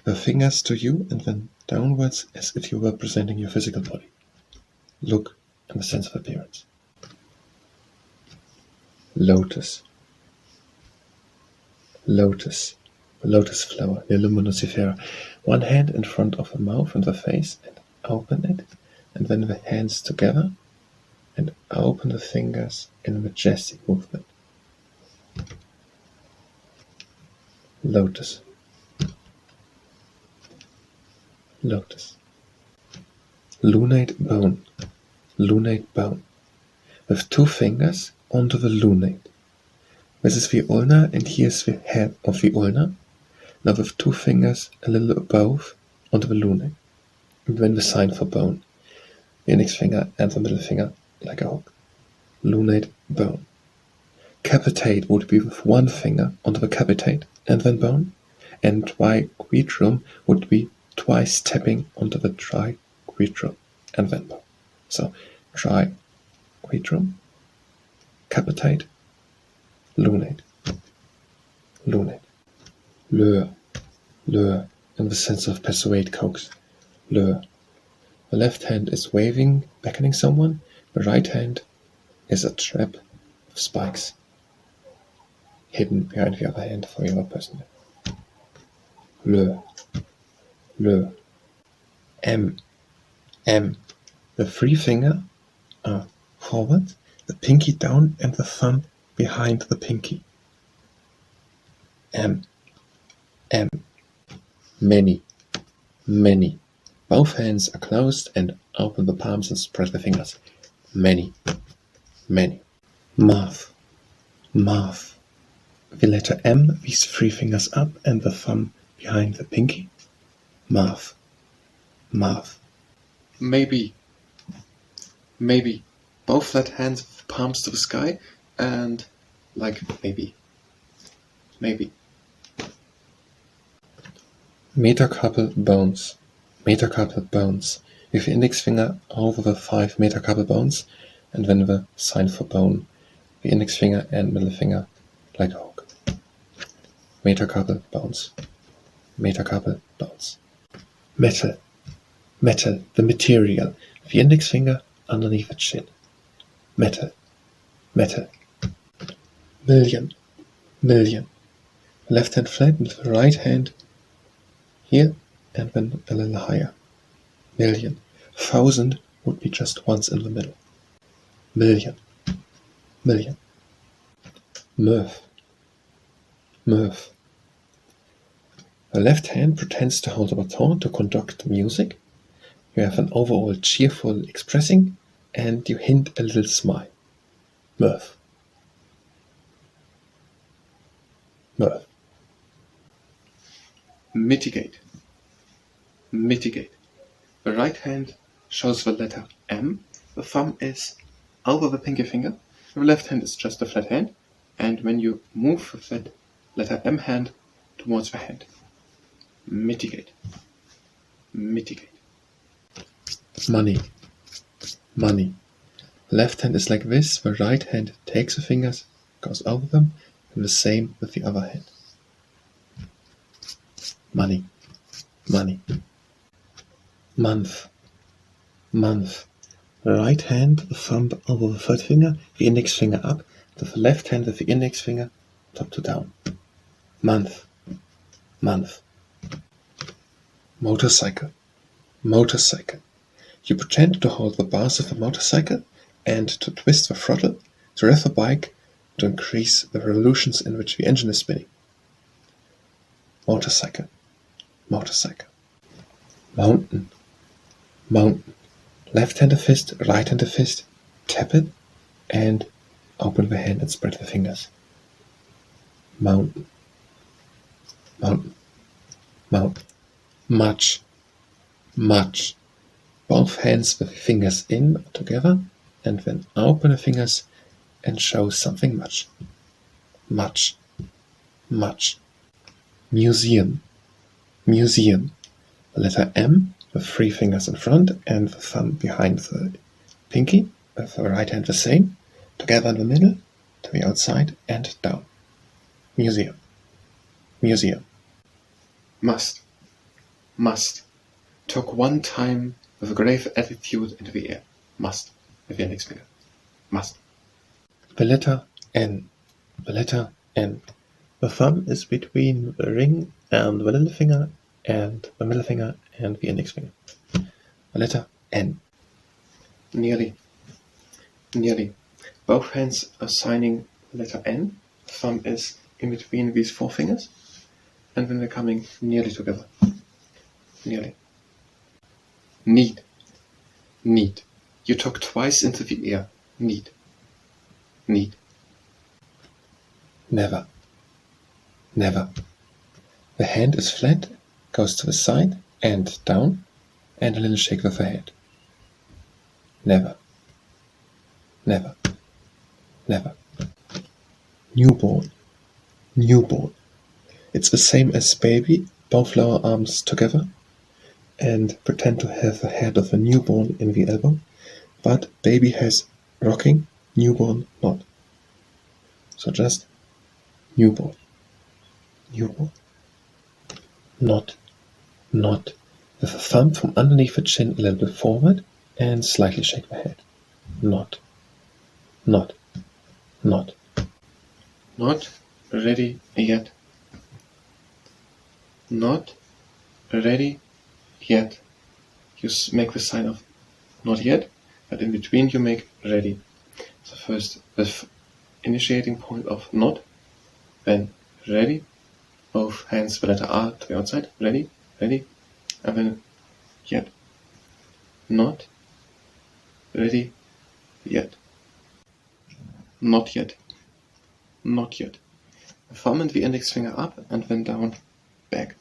The fingers to you and then downwards as if you were presenting your physical body. Look in the sense of appearance. Lotus. Lotus. The lotus flower, the luminicifera. One hand in front of the mouth and the face and open it, and then the hands together and open the fingers in a majestic movement. Lotus. Lotus. Lunate bone. Lunate bone. With 2 fingers onto the lunate. This is the ulna and here is the head of the ulna. Now with 2 fingers a little above onto the lunate. And then the sign for bone. The index finger and the middle finger like a hook. Lunate bone. Capitate would be with 1 finger onto the capitate and then bone. And triquetrum would be twice tapping onto the triquetrum and then bone. So triquetrum, capitate, lunate, lunate. Lure, lure, in the sense of persuade, coax. Lure. The left hand is waving, beckoning someone. The right hand is a trap of spikes hidden behind the other hand for the other person. Lure, lure. M, M. The 3 finger are forward, the pinky down and the thumb behind the pinky. M, M. Many, many. Both hands are closed and open the palms and spread the fingers. Many, many. Math, math. The letter M, these three fingers up and the thumb behind the pinky. Math, math. Maybe, maybe. Both flat hands with palms to the sky and like maybe, maybe. Metacarpal bones, metacarpal bones. With the index finger over the 5 metacarpal bones and then the sign for bone. The index finger and middle finger like a hook. Metacarpal bones, metacarpal bones. Metal, metal, the material. The index finger underneath the chin. Metal, metal. Million, million. Left hand flat with the right hand here and then a little higher. Million. 1,000 would be just once in the middle. Million, million. Mirth, mirth. The left hand pretends to hold a baton to conduct music. You have an overall cheerful expressing and you hint a little smile. Mirth, mirth. Mitigate, mitigate. The right hand shows the letter M. The thumb is over the pinky finger. The left hand is just a flat hand. And when you move the flat letter M hand towards the hand. Mitigate, mitigate. Money, money. Left hand is like this. The right hand takes the fingers, goes over them, and the same with the other hand. Money, money. Month, month. The right hand, the thumb over the third finger, the index finger up, with the left hand with the index finger top to down. Month, month. Motorcycle, motorcycle. You pretend to hold the bars of the motorcycle and to twist the throttle to rev the bike to increase the revolutions in which the engine is spinning. Motorcycle, motorcycle. Mountain, mountain. Left-handed fist, right-handed fist, tap it and open the hand and spread the fingers. Mountain, mountain, mountain. Much, much. Both hands with the fingers in together and then open the fingers and show something much. Much, much. Museum, museum. The letter M with 3 fingers in front and the thumb behind the pinky, with the right hand the same, together in the middle, to the outside and down. Museum, museum. Must, must. Took one time with a grave attitude into the air. Must, with the index finger. Must. The letter N, the letter N. The thumb is between the ring and the little finger and the middle finger and the index finger. The letter N. Nearly, nearly. Both hands are signing the letter N. The thumb is in between these 4 fingers and then they're coming nearly together. Nearly. Need, need. You took twice into the air. Need, need. Never, never. The hand is flat, goes to the side and down, and a little shake with the head. Never, never, never. Newborn, newborn. It's the same as baby, both lower arms together, and pretend to have the head of a newborn in the elbow, but baby has rocking, newborn not. So just newborn, newborn. Not, not. With the thumb from underneath the chin a little bit forward and slightly shake the head. Not, not, not. Not ready yet. Not ready yet. You make the sign of not yet, but in between you make ready. So first the initiating point of not, then ready, both hands the letter R to the outside, ready, and then yet, not, ready, yet, not yet, not yet. The thumb and the index finger up and then down, back,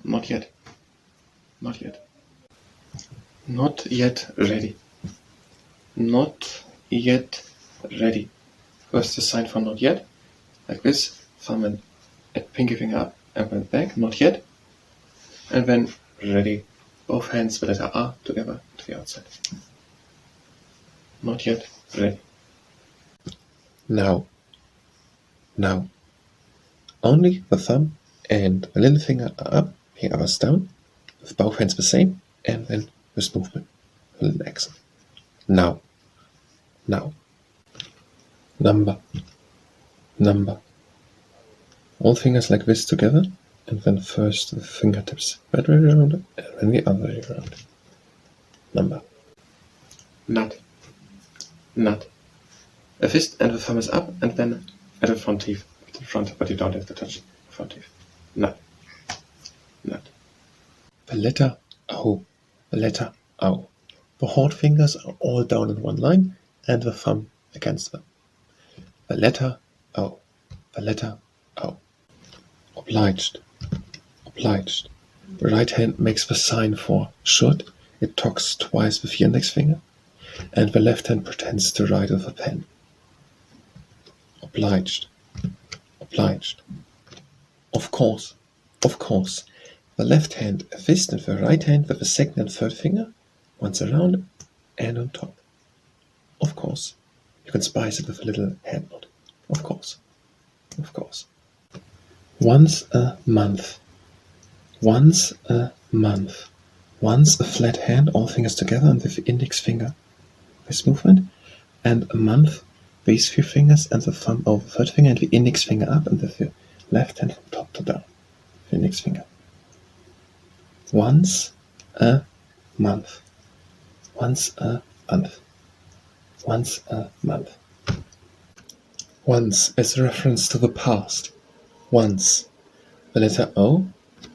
not yet, not yet, not yet ready, not yet ready. First the sign for not yet, like this, thumb and pinky finger up and then back, not yet, and then ready, both hands the letter R together to the outside. Not yet ready. Now. Only the thumb and the little finger are up, the others down, with both hands the same, and then this movement, a little accent. Now. Number. All fingers like this together, and then first the fingertips that way around, and then the other way around. Number. Nut. A fist and the thumb is up, and then at the front teeth, but you don't have to touch the front teeth. Nut. The letter O. The whole fingers are all down in one line, and the thumb against them. The letter O. Obliged. The right hand makes the sign for should. It talks twice with the index finger, and the left hand pretends to write with a pen. Obliged. Of course. The left hand a fist and the right hand with the second and third finger, once around and on top. Of course. You can spice it with a little hand knot. Of course. Once a month. Once a flat hand, all fingers together, and with the index finger this movement, and a month, these few fingers and the thumb over the third finger and the index finger up, and with the left hand from top to down, the index finger. Once a month. Once a month. Once is a reference to the past. Once. The letter O,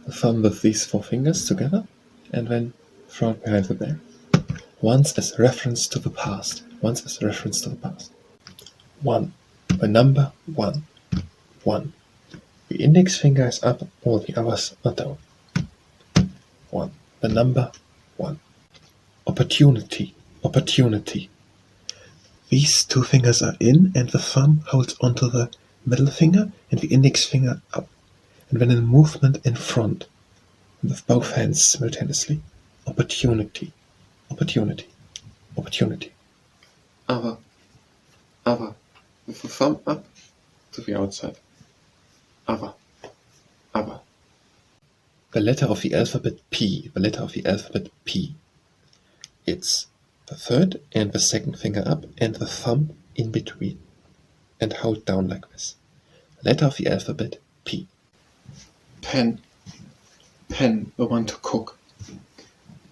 the thumb with these four fingers together, and then throw it behind the bear. Once is a reference to the past. One. The number 1. The index finger is up, all the others are down. 1. The number 1. Opportunity. These two fingers are in, and the thumb holds onto the middle finger and the index finger up, and then a movement in front, with both hands simultaneously. Opportunity. Other. With the thumb up to the outside. Other. The letter of the alphabet P. It's the third and the second finger up and the thumb in between, and hold down like this. Letter of the alphabet P. Pen, the one to cook.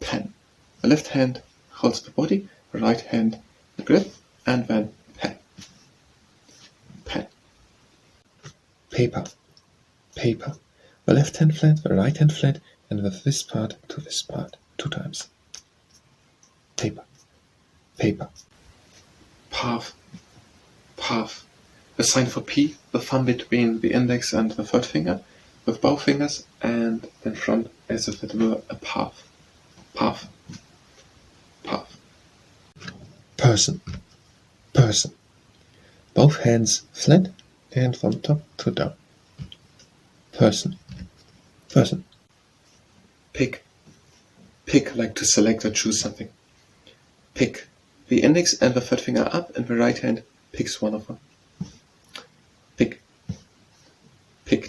Pen. The left hand holds the body, the right hand the grip, and then pen. Paper. The left hand flat, the right hand flat, and with this part to this part, 2 times. Paper. Path. The sign for P, the thumb between the index and the third finger, with both fingers, and in front as if it were a path. Person. Both hands flat and from top to down. Person. Pick, like to select or choose something. Pick. The index and the third finger up, and the right hand picks one of them. Pick.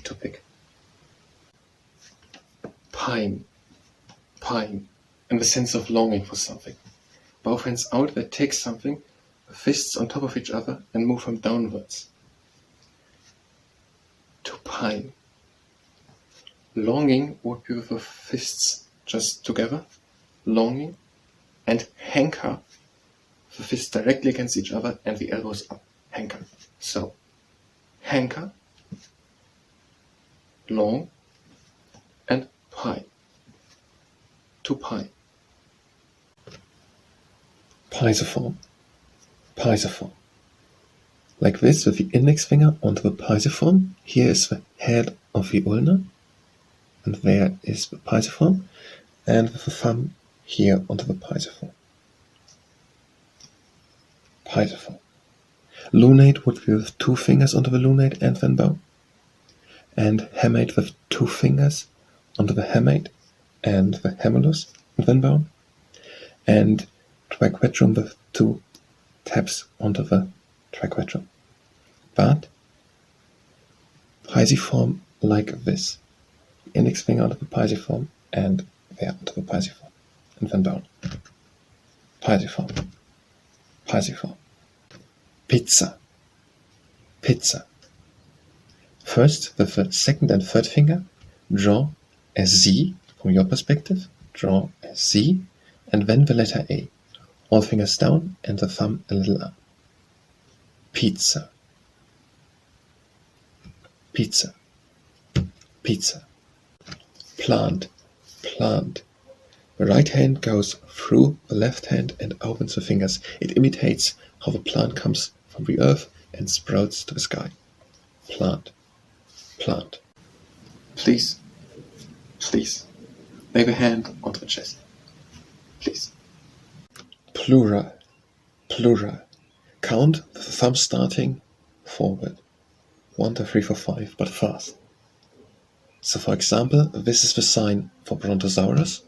To pick. Pine. In the sense of longing for something. Both hands out, they take something, the fists on top of each other, and move them downwards. To pine. Longing would be with the fists just together. Longing. And hanker. The fists directly against each other and the elbows up. Hanker. So, hanker. long, and pi. To pi. Pisiform. Pisiform. Like this with the index finger onto the pisiform. Here is the head of the ulna, and there is the pisiform, and with the thumb here onto the pisiform. Pisiform. Lunate would be with 2 fingers onto the lunate and then bow, and hamate with 2 fingers onto the hamate and the gemellus and then bow, and triquetrum with 2 taps onto the triquetrum. But pisiform like this. Index finger onto the pisiform and there onto the pisiform. And then down. Pisiform. Pisiform. Pizza. Pizza. First, with the second and third finger, draw a Z from your perspective. Draw a Z, and then the letter A. All fingers down and the thumb a little up. Pizza. Pizza. Pizza. Plant. Plant. The right hand goes through the left hand and opens the fingers. It imitates how the plant comes from the earth and sprouts to the sky. Plant. Plant. Please. Please. Lay the hand onto the chest. Please. Plural. Plural. Count with the thumb starting forward. 1, 2, 3, 4, 5, but fast. So for example, this is the sign for Brontosaurus.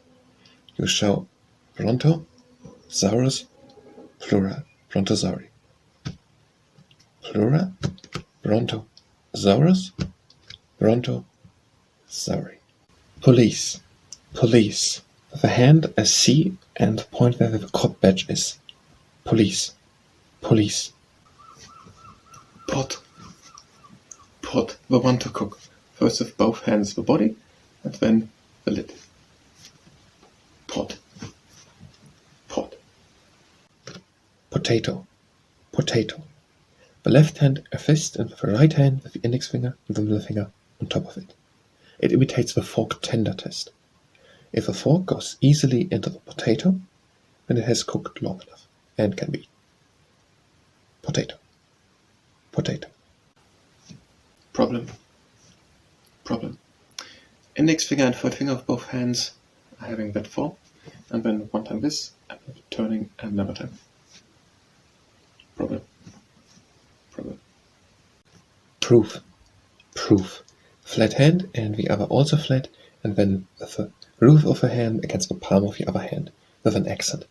You show Bronto, Saurus, plural, Brontosauri. Plural, Brontosaurus, Brontosauri. Police. Police. With the hand as C and point where the cop badge is. Police. Police. Pot. Pot. The one to cook. First with both hands the body and then the lid. Pot. Pot. Potato. Potato. The left hand a fist and the right hand with the index finger and the middle finger on top of it. It imitates the fork tender test. If a fork goes easily into the potato, then it has cooked long enough and can be eaten. Potato. Potato. Problem. Problem. Index finger and third finger of both hands are having that form, and then one time this, and then turning another time. Problem. Problem. Proof. Proof. Flat hand and the other also flat, and then the roof of the hand against the palm of the other hand with an accent.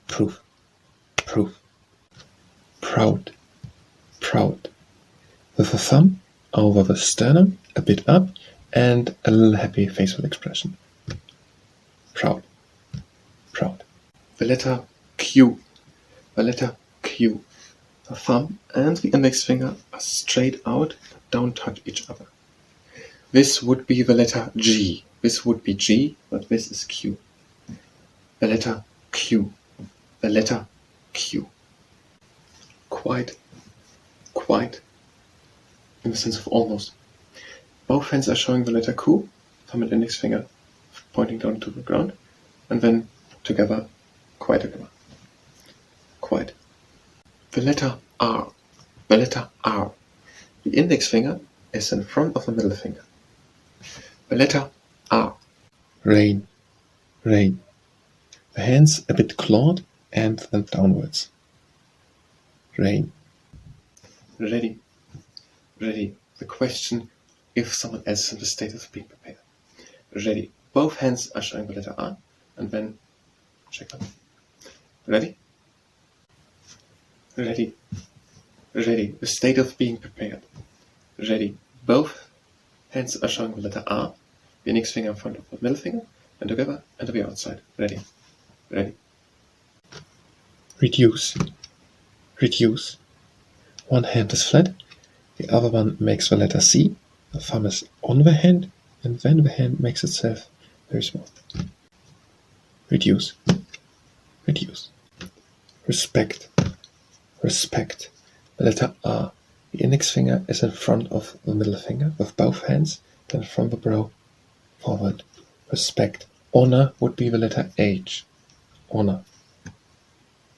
Proof. Proof. Proud. Proud. With the thumb over the sternum, a bit up, and a little happy facial expression. Proud. Proud. The letter Q. The letter Q. The thumb and the index finger are straight out, but don't touch each other. This would be the letter G. This would be G, but this is Q. The letter Q. The letter Q. Quite. Quite. In the sense of almost. Both hands are showing the letter Q, thumb and index finger pointing down to the ground, and then together, quite together. Quite. The letter R. The letter R. The index finger is in front of the middle finger. The letter R. Rain. Rain. The hands a bit clawed and then downwards. Rain. Ready. Ready. The question if someone else is in the state of being prepared. Ready. Both hands are showing the letter R, and then check them. Ready? Ready. Ready. The state of being prepared. Ready. Both hands are showing the letter R, the index finger in front of the middle finger, and together and to the outside. Ready. Ready. Reduce. Reduce. One hand is flat, the other one makes the letter C, the thumb is on the hand, and then the hand makes itself very small. Reduce. Reduce. Respect. Respect. The letter R. The index finger is in front of the middle finger with both hands, then from the brow forward. Respect. Honor would be the letter H. Honor.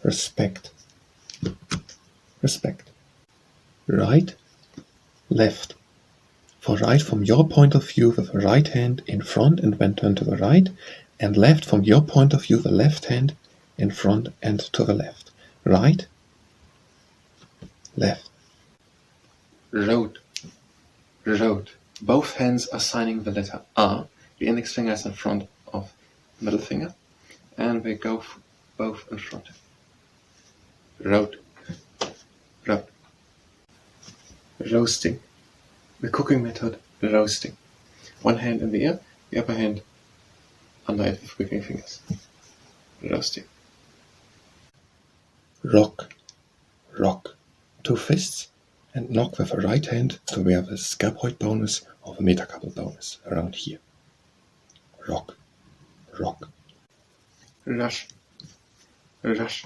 Respect. Respect. Right, left. For right from your point of view with the right hand in front and then turn to the right, and left from your point of view the left hand in front and to the left. Right, left. Road. Road. Both hands are signing the letter R. The index finger is in front of the middle finger, and they go both in front. Road. Road. Roasting. The cooking method, roasting. One hand in the air, the other hand under it with wicking fingers. Roasting. Rock. Rock. 2 fists and knock with the right hand to where the scapoid bone is or the metacarpal bone is, around here. Rock. Rock. Rush. Rush.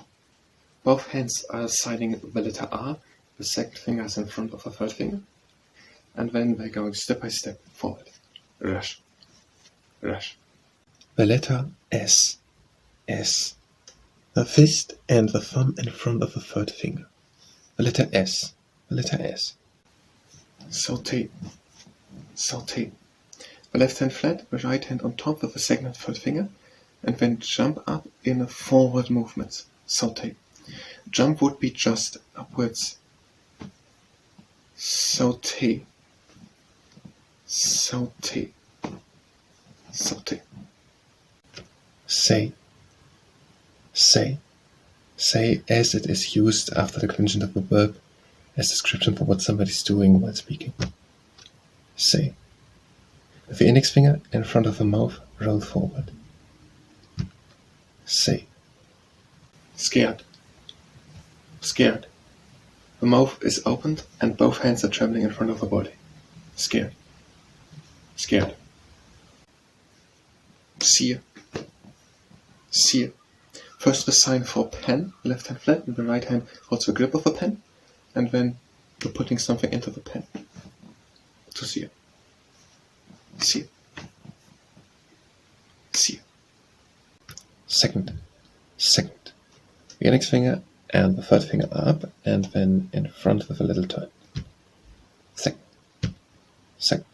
Both hands are signing the letter R. The second finger is in front of the third finger. And then we're going step by step forward. Rush. Rush. The letter S. S. The fist and the thumb in front of the third finger. The letter S. The letter S. Sauté. Sauté. The left hand flat, the right hand on top with the second and third finger, and then jump up in a forward movement. Sauté. Jump would be just upwards. Sauté. Sauté. Sauté. Say. Say. Say as it is used after the declension of the verb as description for what somebody's doing while speaking. Say. With the index finger in front of the mouth, roll forward. Say. Scared. Scared. The mouth is opened and both hands are trembling in front of the body. Scared. Scared. Sear. Sear. First the sign for pen, left hand flat, and the right hand holds the grip of the pen, and then you're putting something into the pen. To sear. Sear. Sear. Second. Second. The index finger and the third finger are up, and then in front with a little turn. Second. Second.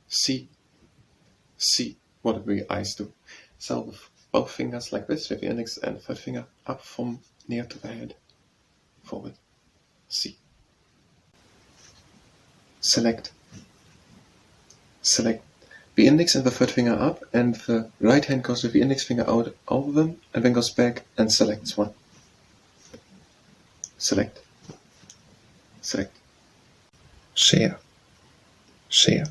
C. C. What do the eyes do? So with both fingers like this, with the index and third finger up from near to the head. Forward. C. Select. Select. The index and the third finger up, and the right hand goes with the index finger out over them, and then goes back and selects one. Select. Select. Share. Share.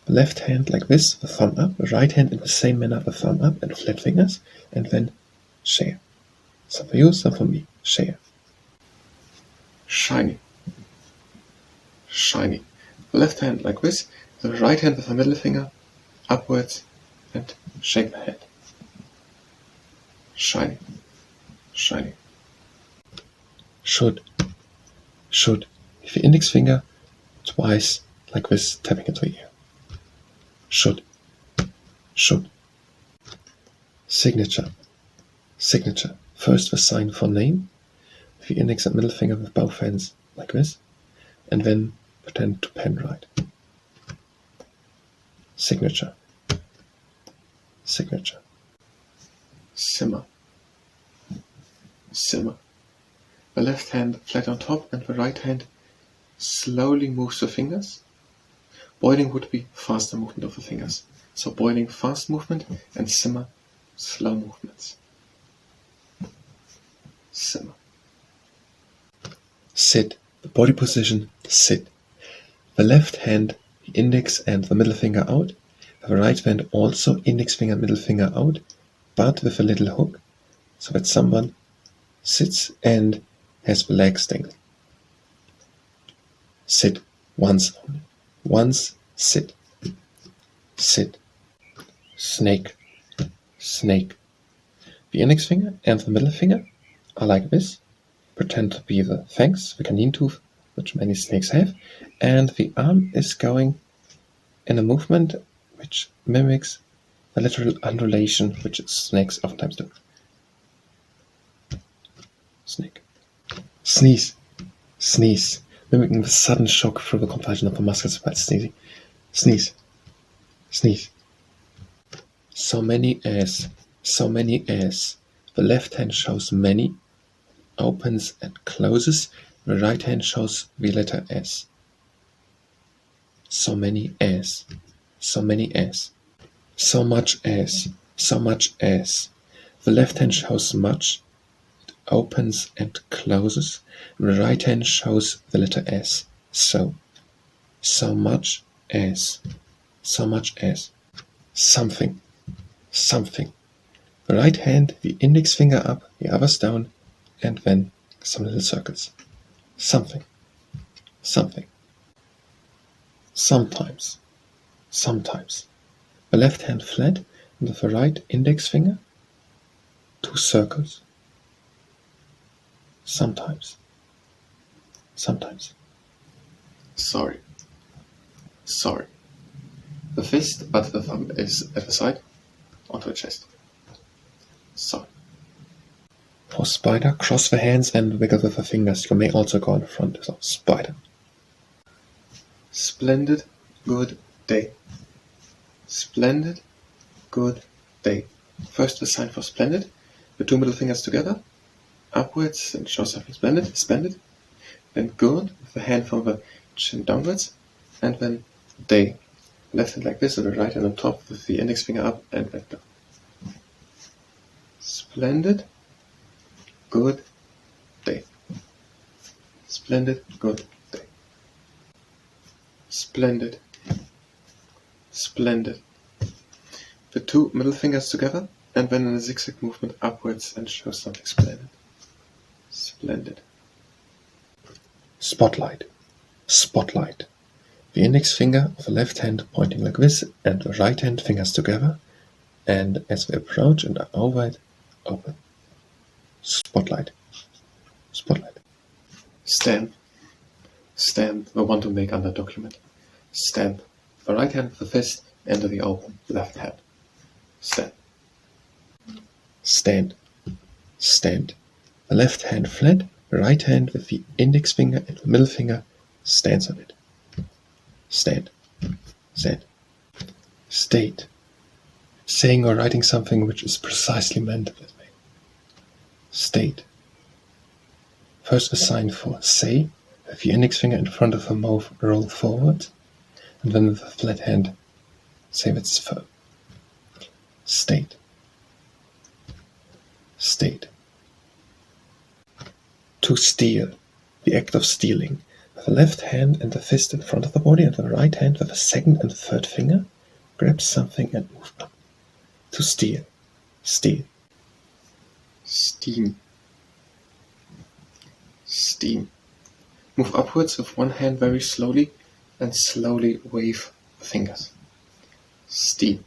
The left hand like this, the thumb up, the right hand in the same manner, the thumb up and flat fingers, and then share. Some for you, some for me. Share. Shiny. Shiny. The left hand like this, the right hand with the middle finger upwards and shake the head. Shiny. Shiny. Should. Should. With the index finger twice like this, tapping into the ear. Should. Should. Signature. Signature. First the sign for name, with the index and middle finger with both hands like this, and then pretend to pen write. Signature. Signature. Simmer. Simmer. The left hand flat on top and the right hand slowly moves the fingers. Boiling would be faster movement of the fingers. So boiling fast movement and simmer slow movements. Simmer. Sit. The body position, sit. The left hand, the index and the middle finger out. The right hand also index finger and middle finger out, but with a little hook, so that someone sits and has the legs dangling. Sit. Once only. Once, sit. Sit. Snake. Snake. The index finger and the middle finger are like this. Pretend to be the fangs, the canine tooth, which many snakes have, and the arm is going in a movement which mimics the lateral undulation which snakes oftentimes do. Snake. Sneeze. Sneeze. Mimicking the sudden shock through the convulsion of the muscles while sneezing. Sneeze. Sneeze. So many as. So many as. The left hand shows many, opens and closes. The right hand shows the letter S. So many as. So many as. So much as. So much as. The left hand shows much, it opens and closes. The right hand shows the letter S. So. So much as. So much as. Something. Something. The right hand, the index finger up, the others down, and then some little circles. Something. Something. Sometimes. Sometimes. The left hand flat, and with the right index finger, 2 circles. Sometimes. Sometimes. Sorry. Sorry. The fist, but the thumb is at the side, onto the chest. Sorry. For spider, cross the hands and wiggle with the fingers. You may also go in front. So, spider. Splendid, good day. Splendid, good day. First the sign for splendid, the 2 middle fingers together, upwards and show something splendid, splendid. Then good, with the hand from the chin downwards, and then day. Left hand like this, and the right hand on top with the index finger up and back down. Splendid, good day. Splendid, good day. Splendid. Splendid. The 2 middle fingers together, and then in a zigzag movement upwards and show something splendid. Splendid. Spotlight. Spotlight. The index finger of the left hand pointing like this, and the right hand fingers together, and as we approach and are over it, open. Spotlight. Spotlight. Stamp. Stamp, the one to make under document. Stamp. The right hand with the fist into the open left hand. Stamp. Stand. Stand. The left hand flat, the right hand with the index finger and the middle finger stands on it. Stand. Stand. State. Saying or writing something which is precisely meant that way. State. First a sign for say, with the index finger in front of the mouth roll forward, and then with the flat hand say that it's firm. State. State. To steal. The act of stealing. With the left hand and the fist in front of the body, and the right hand with the second and third finger grab something and move up. To steal. Steal. Steam. Steam. Move upwards with one hand very slowly and slowly wave the fingers. Steam.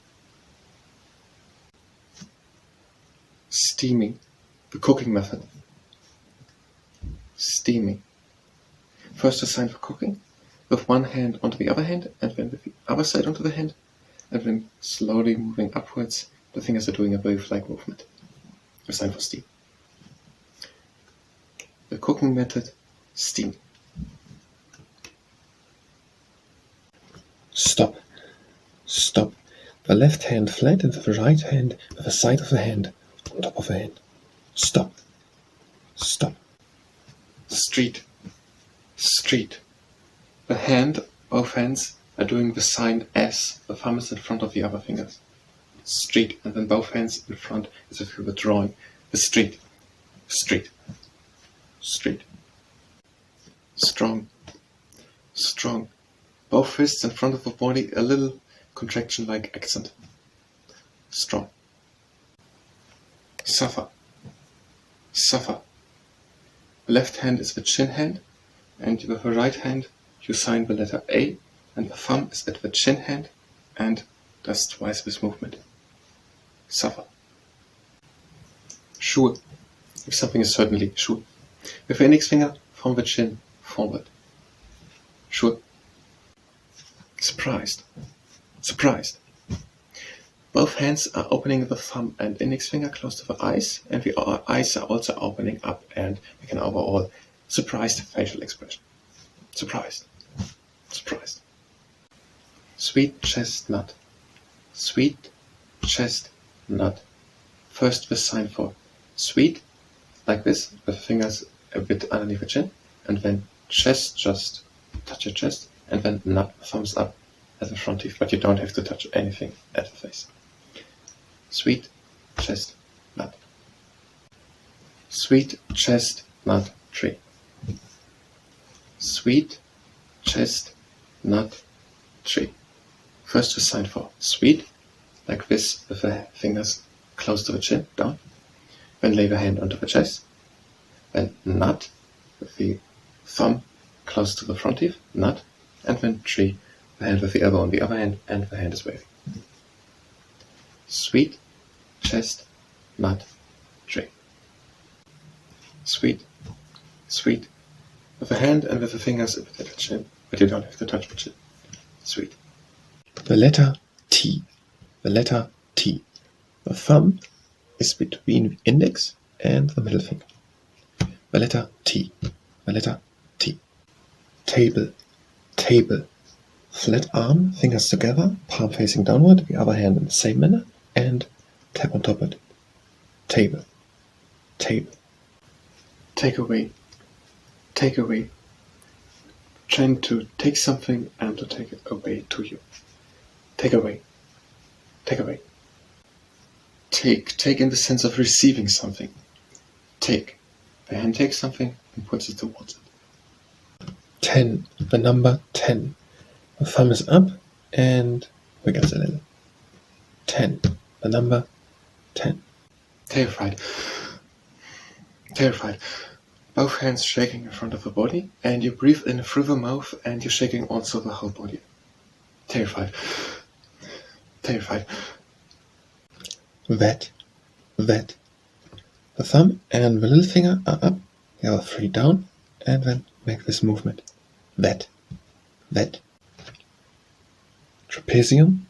Steaming. The cooking method. Steaming. First a sign for cooking, with one hand onto the other hand, and then with the other side onto the hand, and then slowly moving upwards, the fingers are doing a wave-like movement. A sign for steam. The cooking method, steam. Stop. Stop. The left hand flat and the right hand with the side of the hand on top of the hand. Stop. Stop. Street. Street. The hand, both hands, are doing the sign S. The thumb is in front of the other fingers. Street, and then both hands in front as if you were drawing. The street. Street. Street. Strong. Strong. Both fists in front of the body, a little contraction like accent. Strong. Suffer. Suffer. The left hand is the chin hand, and with the right hand you sign the letter A, and the thumb is at the chin hand and does twice this movement. Suffer. Sure. If something is certainly sure. With the index finger from the chin forward. Sure. Surprised. surprised. Both hands are opening the thumb and index finger close to the eyes, and the eyes are also opening up, and make an overall surprised facial expression. Surprised. Surprised. Sweet chestnut. Sweet chestnut. First the sign for sweet, like this, with fingers a bit underneath the chin, and then chest, just touch your chest, and then nut, thumbs up at the front teeth, but you don't have to touch anything at the face. Sweet chestnut. Sweet chestnut tree. Sweet chestnut tree. First the sign for sweet, like this, with the fingers close to the chin, down. Then lay the hand onto the chest. Then nut, with the thumb close to the front teeth, nut. And then tree, the hand with the elbow on the other hand, and the hand is waving. Sweet chestnut tree. Sweet, sweet. With the hand and with the fingers a bit at the chin, but you don't have to touch the chin. Sweet. The letter T. The letter T. The thumb is between the index and the middle finger. The letter T. The letter T. Table. Table. Flat arm, fingers together, palm facing downward, the other hand in the same manner, and tap on top of it. Table. Table. Take away. Take away. Trying to take something and to take it away to you. Take away. Take away. Take. Take in the sense of receiving something. Take. The hand takes something and puts it towards it. 10. The number 10. The thumb is up and wiggles a little. 10. The number 10. Terrified. Terrified. Both hands shaking in front of the body, and you breathe in through the mouth, and you're shaking also the whole body. Terrified. Terrified. That. That. The thumb and the little finger are up, the other three down, and then make this movement. That. That. Trapezium.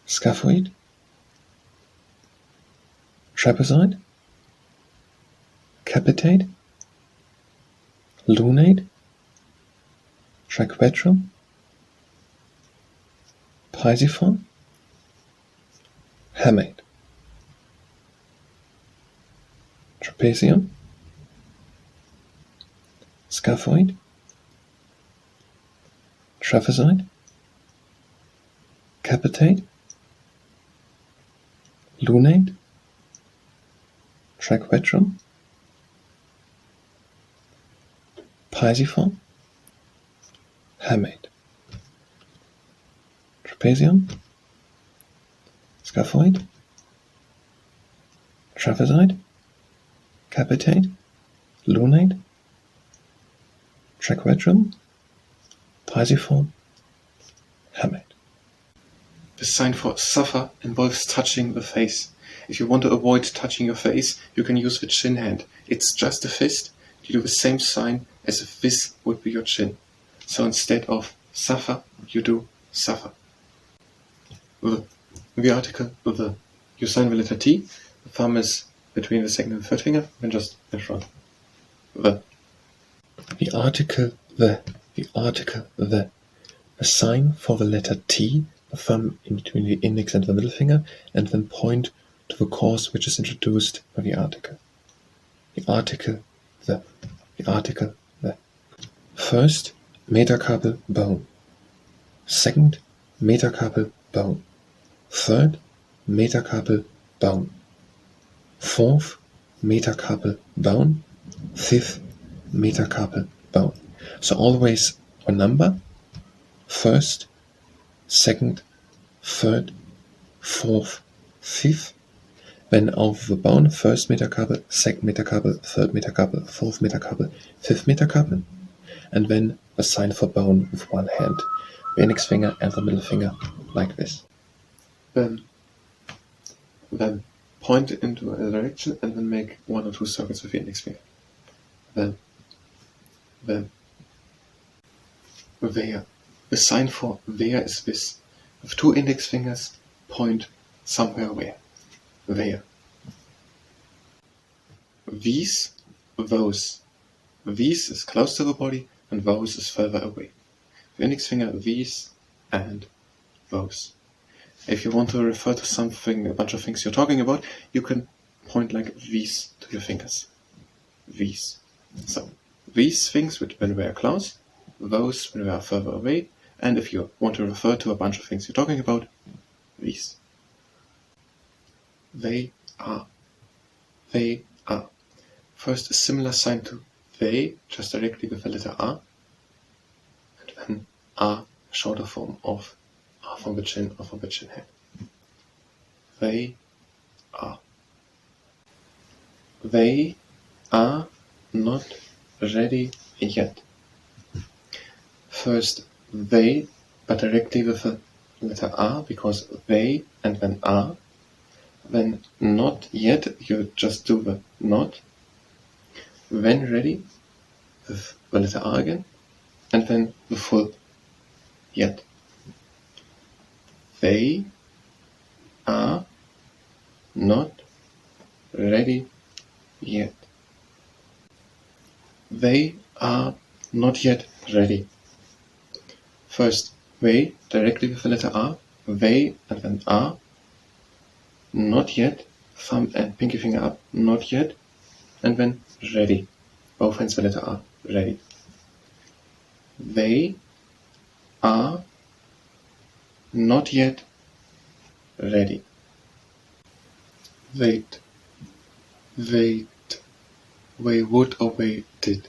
Scaphoid. Trapezoid. Capitate. Lunate. Triquetrum. Pisiform. Hamate. Trapezium. Scaphoid. Trapezoid. Capitate. Lunate. Triquetrum. Pisiform. Hamate. Trapezium. Scaphoid. Trapezoid. Capitate. Lunate. Triquetrum. Pisiform. Hamate. The sign for suffer involves touching the face. If you want to avoid touching your face, you can use the chin hand. It's just a fist. You do the same sign as if this would be your chin. So instead of suffer, you do suffer. The article, you sign the letter T. The thumb is between the second and third finger, and just in front. The article, the article, the sign for the letter T, the thumb in between the index and the middle finger, and then point to the cause which is introduced by the article. The article, the article, the. First, metacarpal bone. Second, metacarpal bone. Third, metacarpal bone. Fourth, metacarpal bone. Fifth, metacarpal bone. So always a number. First, second, third, fourth, fifth. Then of the bone, first metacarpal, second metacarpal, third metacarpal, fourth metacarpal, fifth metacarpal. And then a sign for bone with one hand, the index finger and the middle finger, like this. Then point it into a direction and then make 1 or 2 circles with the index finger. Then there. The sign for where is this. With 2 index fingers, point somewhere where. Where. These, those. These is close to the body and those is further away. The index finger, these and those. If you want to refer to something, a bunch of things you're talking about, you can point like these to your fingers. These. So, these things when they are close, those when they are further away, and if you want to refer to a bunch of things you're talking about, these. They are. They are. First, a similar sign to they, just directly with the letter R, and then R, a shorter form of R from the chin or from the chin head. They are. They are not ready yet. First, they, but directly with the letter R, because they and then are. Then not yet, you just do the not. When ready, with the letter R again, and then the full yet. They are not ready yet. They are not yet ready. First, they, directly with the letter R, they and then are. Not yet, thumb and pinky finger up, not yet, and then ready. Both hands the letter R, ready. They are not yet ready. Wait, wait, they would or they did.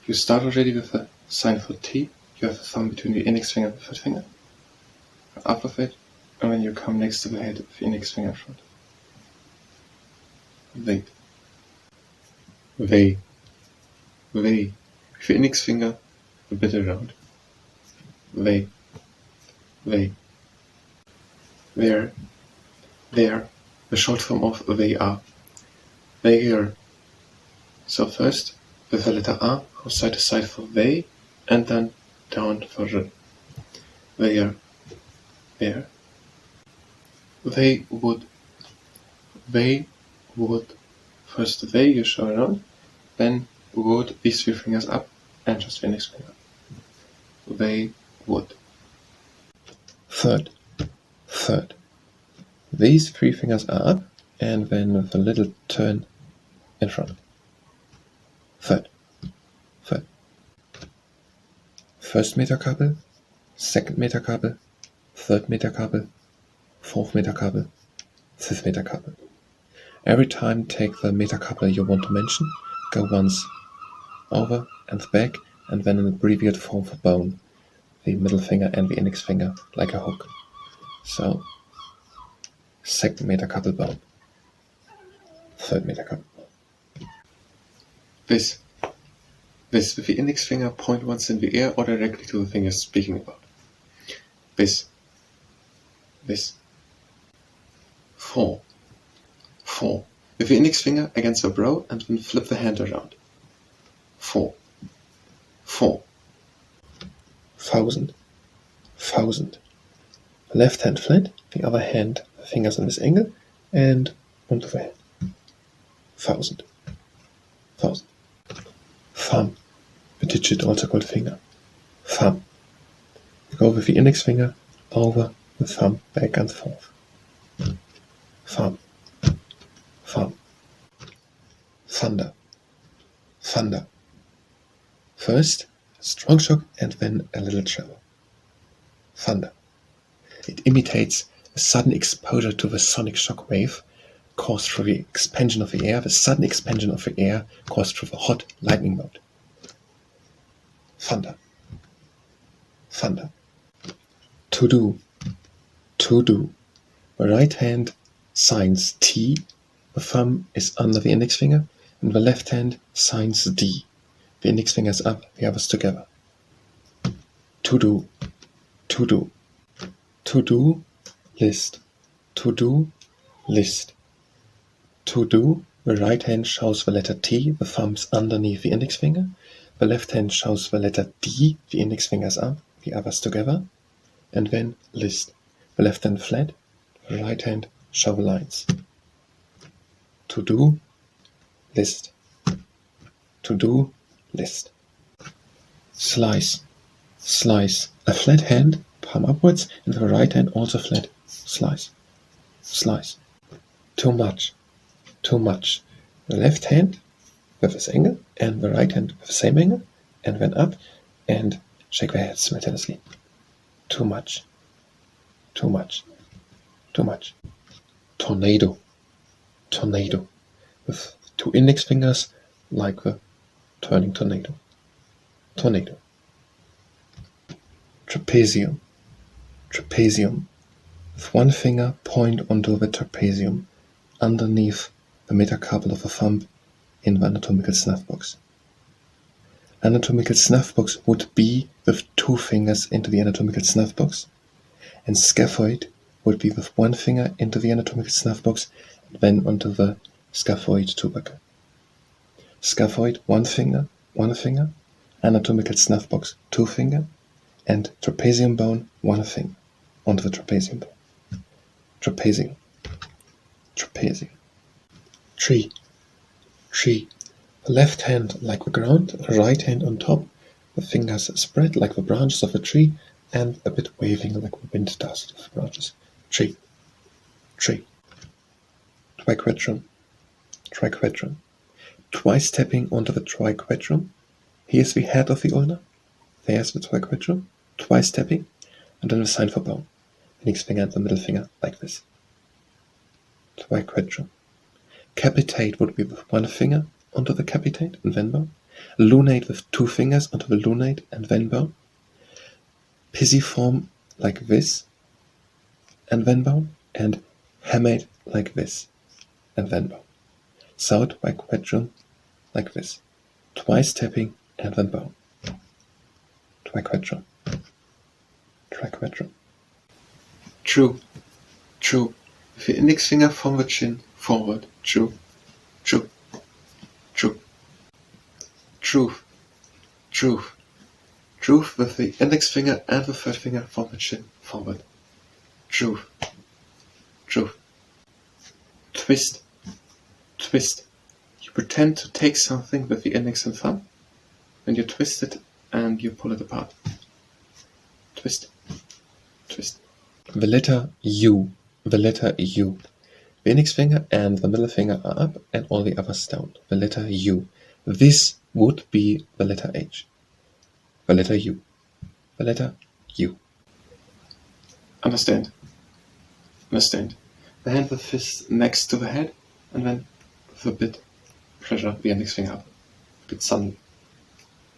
You start already with a sign for T, you have a thumb between the index finger and the third finger, up with it, and then you come next to the head with the index finger in front. Wait. They. With your index finger a bit around. They. There. The short form of they are. They are. So first, with the letter R, go side to side for they, and then down for r. They are. There. They would. First they, you show around, then would, these 3 fingers up, and just the index finger. They would. Third. These 3 fingers are up, and then with a little turn in front. Third. First metacarpal, second metacarpal, third metacarpal, fourth metacarpal, fifth metacarpal. Every time take the metacarpal you want to mention, go once over and back, and then an abbreviated form for bone, the middle finger and the index finger, like a hook. So, second metacarpal bone, third metacarpal bone. This with the index finger, point once in the air or directly to the thing you're speaking about. This. 4. With the index finger against the brow and then flip the hand around. 4. 1,000. Left hand flat, the other hand fingers in this angle, and onto the hand. 1,000. Thumb, the digit also called finger. Thumb. You go with the index finger over the thumb, back and forth. Thumb. Thunder. First, a strong shock and then a little tremor. Thunder. It imitates a sudden exposure to the sonic shock wave caused through the expansion of the air, the sudden expansion of the air caused through the hot lightning mode. Thunder. To do. The right hand signs T, the thumb is under the index finger, and the left hand signs D. The index finger is up, the others together. To do. List. To do, list. To do, the right hand shows the letter T, the thumb's underneath the index finger. The left hand shows the letter D, the index finger is up. the others together, and then list. The left hand flat, the right hand show the lines. To do, list. To do, list. Slice. Slice. A flat hand, palm upwards, and the right hand also flat. Slice. Slice. Too much. Too much. The left hand with this angle, and the right hand with the same angle, and then up, and shake their heads simultaneously. Too much. Too much. Too much. Tornado. Tornado. With 2 index fingers like the turning tornado. Tornado. Trapezium. Trapezium. With 1 finger point onto the trapezium underneath the metacarpal of the thumb in the anatomical snuffbox. Anatomical snuffbox would be with 2 fingers into the anatomical snuffbox, and scaphoid would be with 1 finger into the anatomical snuffbox and then onto the scaphoid tubercle. Scaphoid 1 finger, anatomical snuffbox 2 finger, and trapezium bone 1 finger onto the trapezium bone. Trapezium. Trapezium. Tree. Tree. The left hand like the ground, right hand on top, the fingers spread like the branches of a tree, and a bit waving like the wind does with the branches. Tree. Tree. Triquetrum. Triquetrum. Twice tapping onto the triquetrum. Here's the head of the ulna. There's the triquetrum. Twice tapping, and then the sign for bone. Index finger and the middle finger like this. Triquetrum. Capitate would be with 1 finger onto the capitate and then bone. Lunate with 2 fingers onto the lunate and then bone. Pisiform like this and then bone. And hamate like this and then bone. South triquetrum like this. Twice tapping and then bone. Triquetrum. Triquetrum. True. True. With the index finger from the chin forward. True. True. True. Truth. Truth. Truth with the index finger and the 3rd finger from the chin forward. Truth. Truth. Twist. Twist. You pretend to take something with the index and thumb, then you twist it and you pull it apart. Twist. Twist. The letter U. The letter U. The index finger and the middle finger are up and all the others down. The letter U. This would be the letter H. The letter U. The letter U. Understand. Understand. The hand with fist next to the head, and then with a bit pressure the index finger up. A bit suddenly.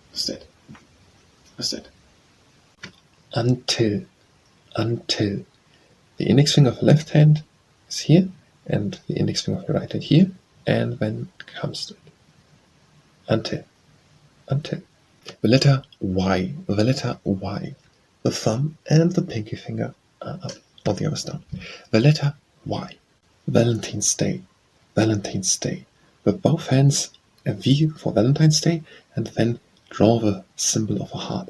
Understand. Understand. Until. Until. The index finger of the left hand is here, and the index finger of the right hand here, and then it comes to it. Until. Until. The letter Y. The letter Y. The thumb and the pinky finger are up, all the others down. The letter Y. Valentine's Day. Valentine's Day. With both hands a V for Valentine's Day, and then draw the symbol of a heart.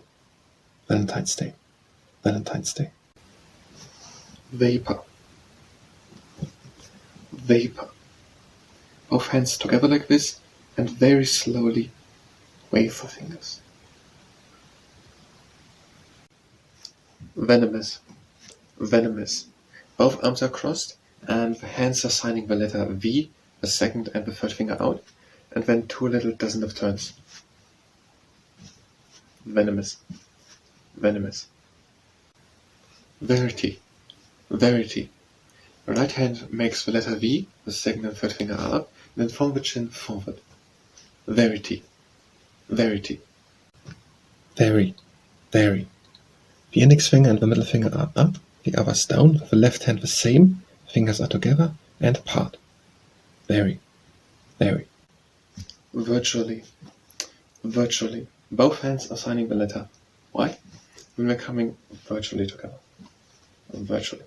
Valentine's Day. Valentine's Day. Vapor. Vapor. Both hands together like this, and very slowly wave the fingers. Venomous. Venomous. Both arms are crossed, and the hands are signing the letter V, the 2nd and the 3rd finger out, and then 2 little dozen of turns. Venomous. Venomous. Verity. Verity. The right hand makes the letter V, the 2nd and 3rd finger are up, and then from the chin forward. Verity. Verity. Very. Very. The index finger and the middle finger are up, the others down, the left hand the same, fingers are together and apart. Very. Very. Virtually. Virtually. Both hands are signing the letter Y, and we're coming virtually together. Virtually.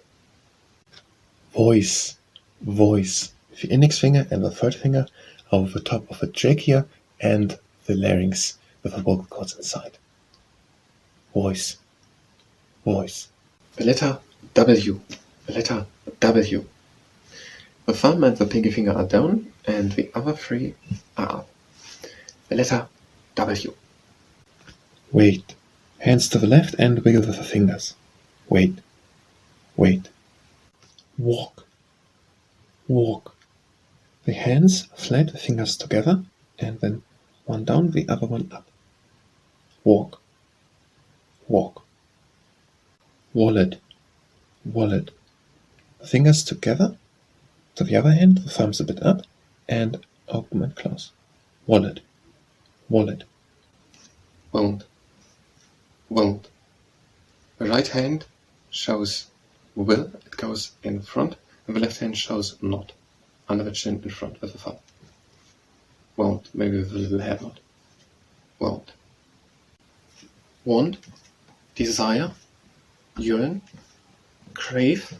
Voice. Voice. The index finger and the 3rd finger are over the top of the trachea and the larynx with the vocal cords inside. Voice. voice. The letter W. The letter W. The thumb and the pinky finger are down, and the other three are up. The letter W. Wait. Hands to the left and wiggle with the fingers. Wait. Wait. Walk. Walk. The hands flat, the fingers together, and then one down, the other one up. Walk. Walk. Wallet. Wallet. The fingers together. To the other hand, the thumbs a bit up, and open and close. Wallet. Wallet. Won't. Won't. The right hand shows will, it goes in front, and the left hand shows not, under the chin in front with the thumb. Won't, maybe with a little head nod. Won't. Want, desire, yearn, crave,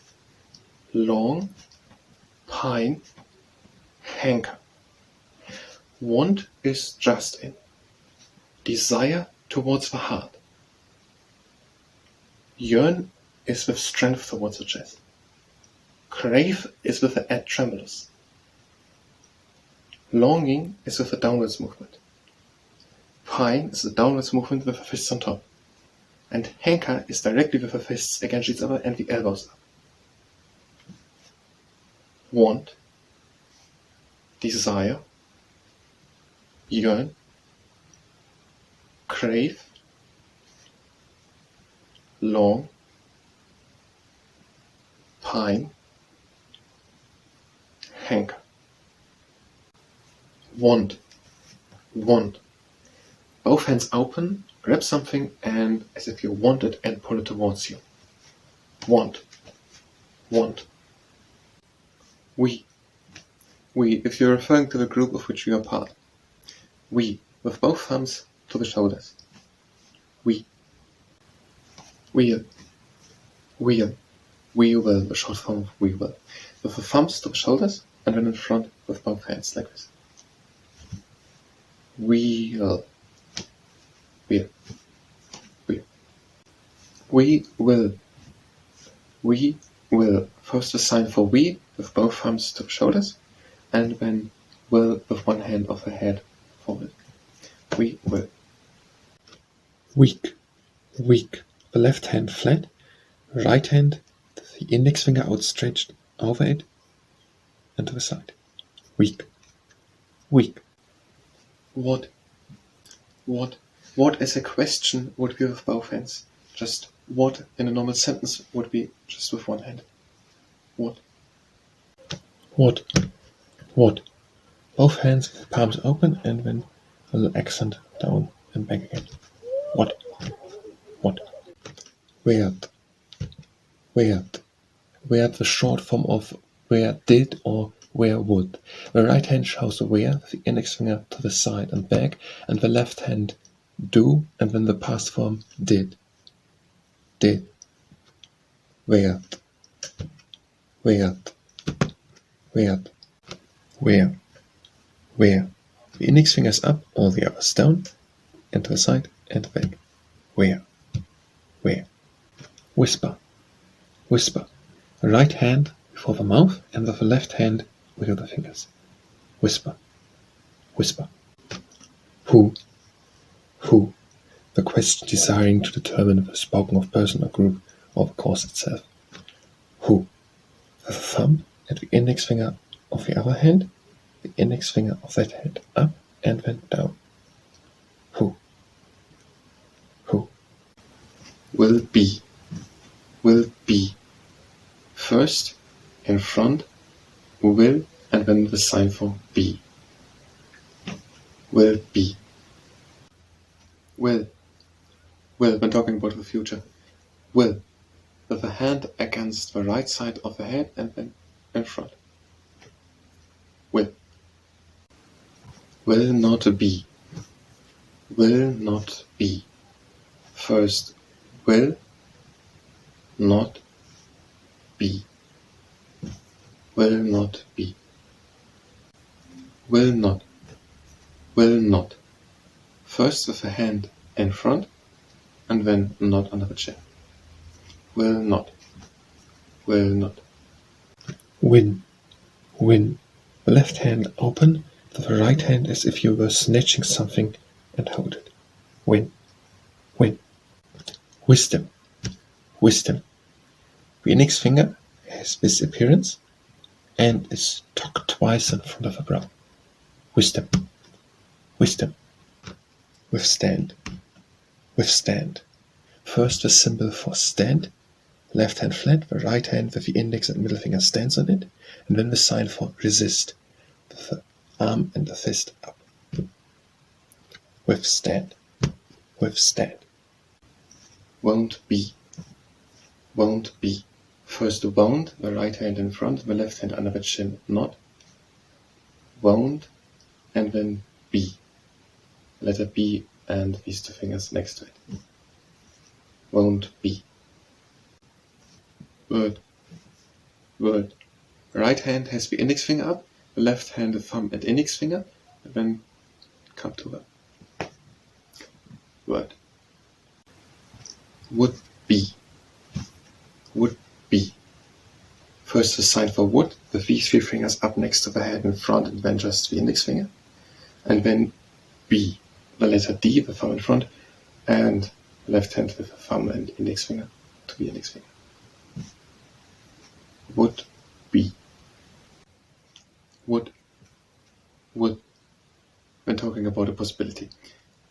long, pine, hanker. Want is just in. Desire towards the heart. Yearn is with strength towards the chest. Crave is with the tremulous. Longing is with the downwards movement. Pine is the downwards movement with the fists on top. And hanker is directly with the fists against each other and the elbows up. Want, desire, yearn, crave, long, pine, hanker. Want, want. Both hands open, grab something and as if you want it and pull it towards you. Want, want. We, if you're referring to the group of which you are part. We, with both thumbs to the shoulders. We. Wheel. Wheel. We will, the short form of we will. With the thumbs to the shoulders and then in front with both hands like this. Wheel. Wheel. Wheel. We will. We will. First a sign for we with both thumbs to the shoulders and then will with one hand of the head forward. We will. Weak. Weak. The left hand flat, right hand, the index finger outstretched over it and to the side. Weak. Weak. What? What? What as a question would be with both hands. Just what in a normal sentence would be just with one hand. What? What? What? Both hands with palms open and then a little accent down and back again. What? What? Weird. Weird. Weird, the short form of where did or where would. The right hand shows where, the index finger to the side and back, and the left hand do, and then the past form did. Did. Weird. Weird. Weird. Where. Where. The index fingers up, all the others down, and to the side and back. Where. Where. Whisper. Whisper. The right hand before the mouth and with the left hand wiggle the fingers. Whisper. Whisper. Who. Who. The question desiring to determine the spoken of person or group or the course itself. Who. With the thumb and the index finger of the other hand, the index finger of that hand up and then down. Who. Who. Will be. Will be. First, in front, will, and then the sign for be. Will be. Will. Will, when talking about the future. Will. With the hand against the right side of the head and then in front. Will. Will not be. Will not be. First, will not be. Will not be. Will not. Will not. First with the hand in front and then not under the chin. will not, will not. Win, win. The left hand open, the right hand as if you were snatching something and hold it. Win, win. Wisdom, wisdom. The index finger has this appearance and is tucked twice in front of the brow. Wisdom, wisdom. Withstand, withstand. First the symbol for stand, left hand flat, the right hand with the index and middle finger stands on it, and then the sign for resist, with the arm and the fist up. Withstand, withstand. Won't be, won't be. First the won't, the right hand in front, the left hand under the chin, not. Won't, and then be. Letter B and these two fingers next to it. Won't be. Word, word. Right hand has the index finger up, the left hand the thumb and index finger, and then come to the word. Would be, would be. First the sign for would, with these three fingers up next to the head in front and then just the index finger, and then be. The letter D, the thumb in front, and left hand with the thumb and index finger to the index finger. Would be. Would. When talking about a possibility.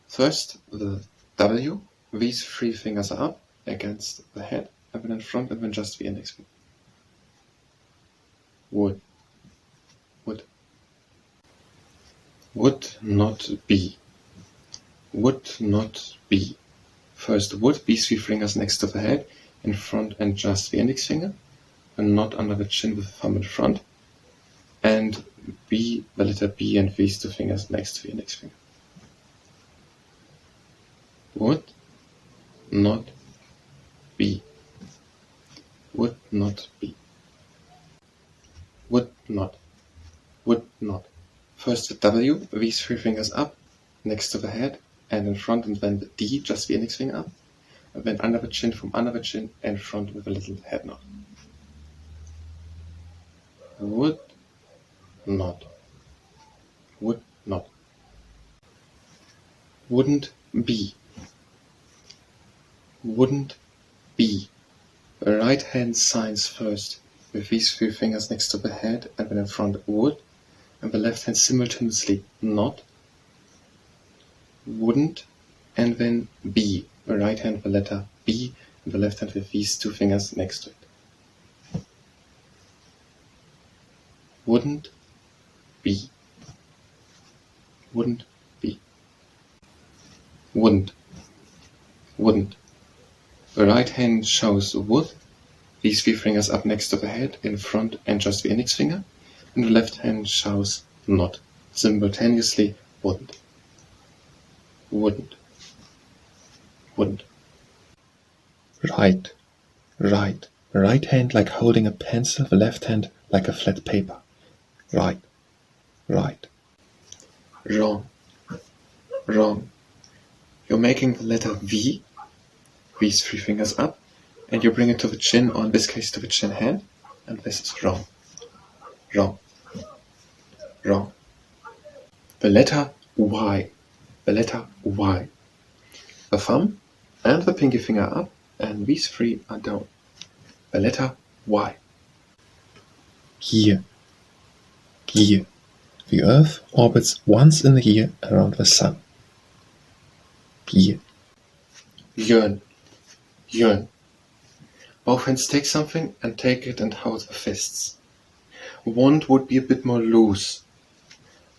First, the W, these three fingers are up against the head, and then in front, and then just the index finger. Would. Would. Would not be. Would not be. First would, these three fingers next to the head, in front and just the index finger, and not under the chin with the thumb in front, and B, the letter B and these two fingers next to the index finger. Would not be. Would not be. Would not. Would not. First the W, these three fingers up, next to the head, and in front, and then the D, just the index finger up, and then under the chin, from under the chin, and front with a little head nod. Would not. Would not. Wouldn't be. Wouldn't be. The right hand signs first, with these three fingers next to the head, and then in front would, and the left hand simultaneously not. Wouldn't, and then be. The right hand the letter B, and the left hand with these two fingers next to it. Wouldn't be. Wouldn't be. Wouldn't. Wouldn't. The right hand shows would, these three fingers up next to the head, in front and just the index finger, and the left hand shows not, simultaneously wouldn't. Wouldn't. Wouldn't. Right. Right. The right hand like holding a pencil, the left hand like a flat paper. Right. Right. Wrong. Wrong. You're making the letter V, these three fingers up, and you bring it to the chin, or in this case to the chin hand, and this is wrong. Wrong. Wrong. The letter Y. The letter Y. The thumb and the pinky finger up, and these three are down. The letter Y. Year. Year. The Earth orbits once in a year around the Sun. Year. Yearn. Yearn. Both hands take something and take it and hold the fists. Want would be a bit more loose.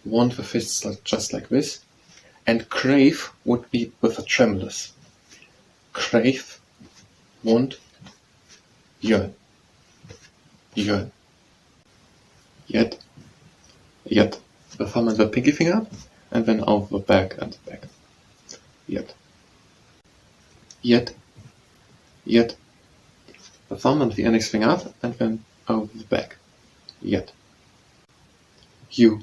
Want the fists just like this. And crave would be with a tremulous. Crave, want, yearn. Yearn. Yet. Yet. The thumb and the pinky finger up, and then over the back and the back. Yet. Yet. Yet. The thumb and the index finger up, and then over the back. Yet. You.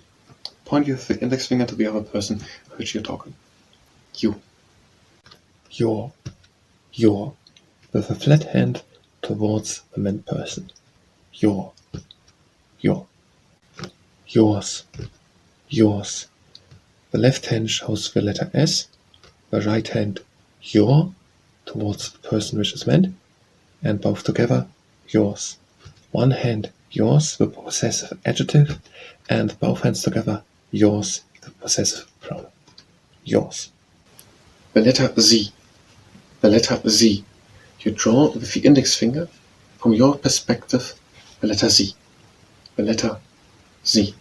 Point with the index finger to the other person which you're talking. You. Your. With a flat hand towards the meant person. Your. Yours. The left hand shows the letter S, the right hand your towards the person which is meant, and both together yours. One hand yours, the possessive adjective, and both hands together yours, the possessive pronoun. Yours. The letter Z. You draw with the index finger, from your perspective, the letter Z. The letter Z.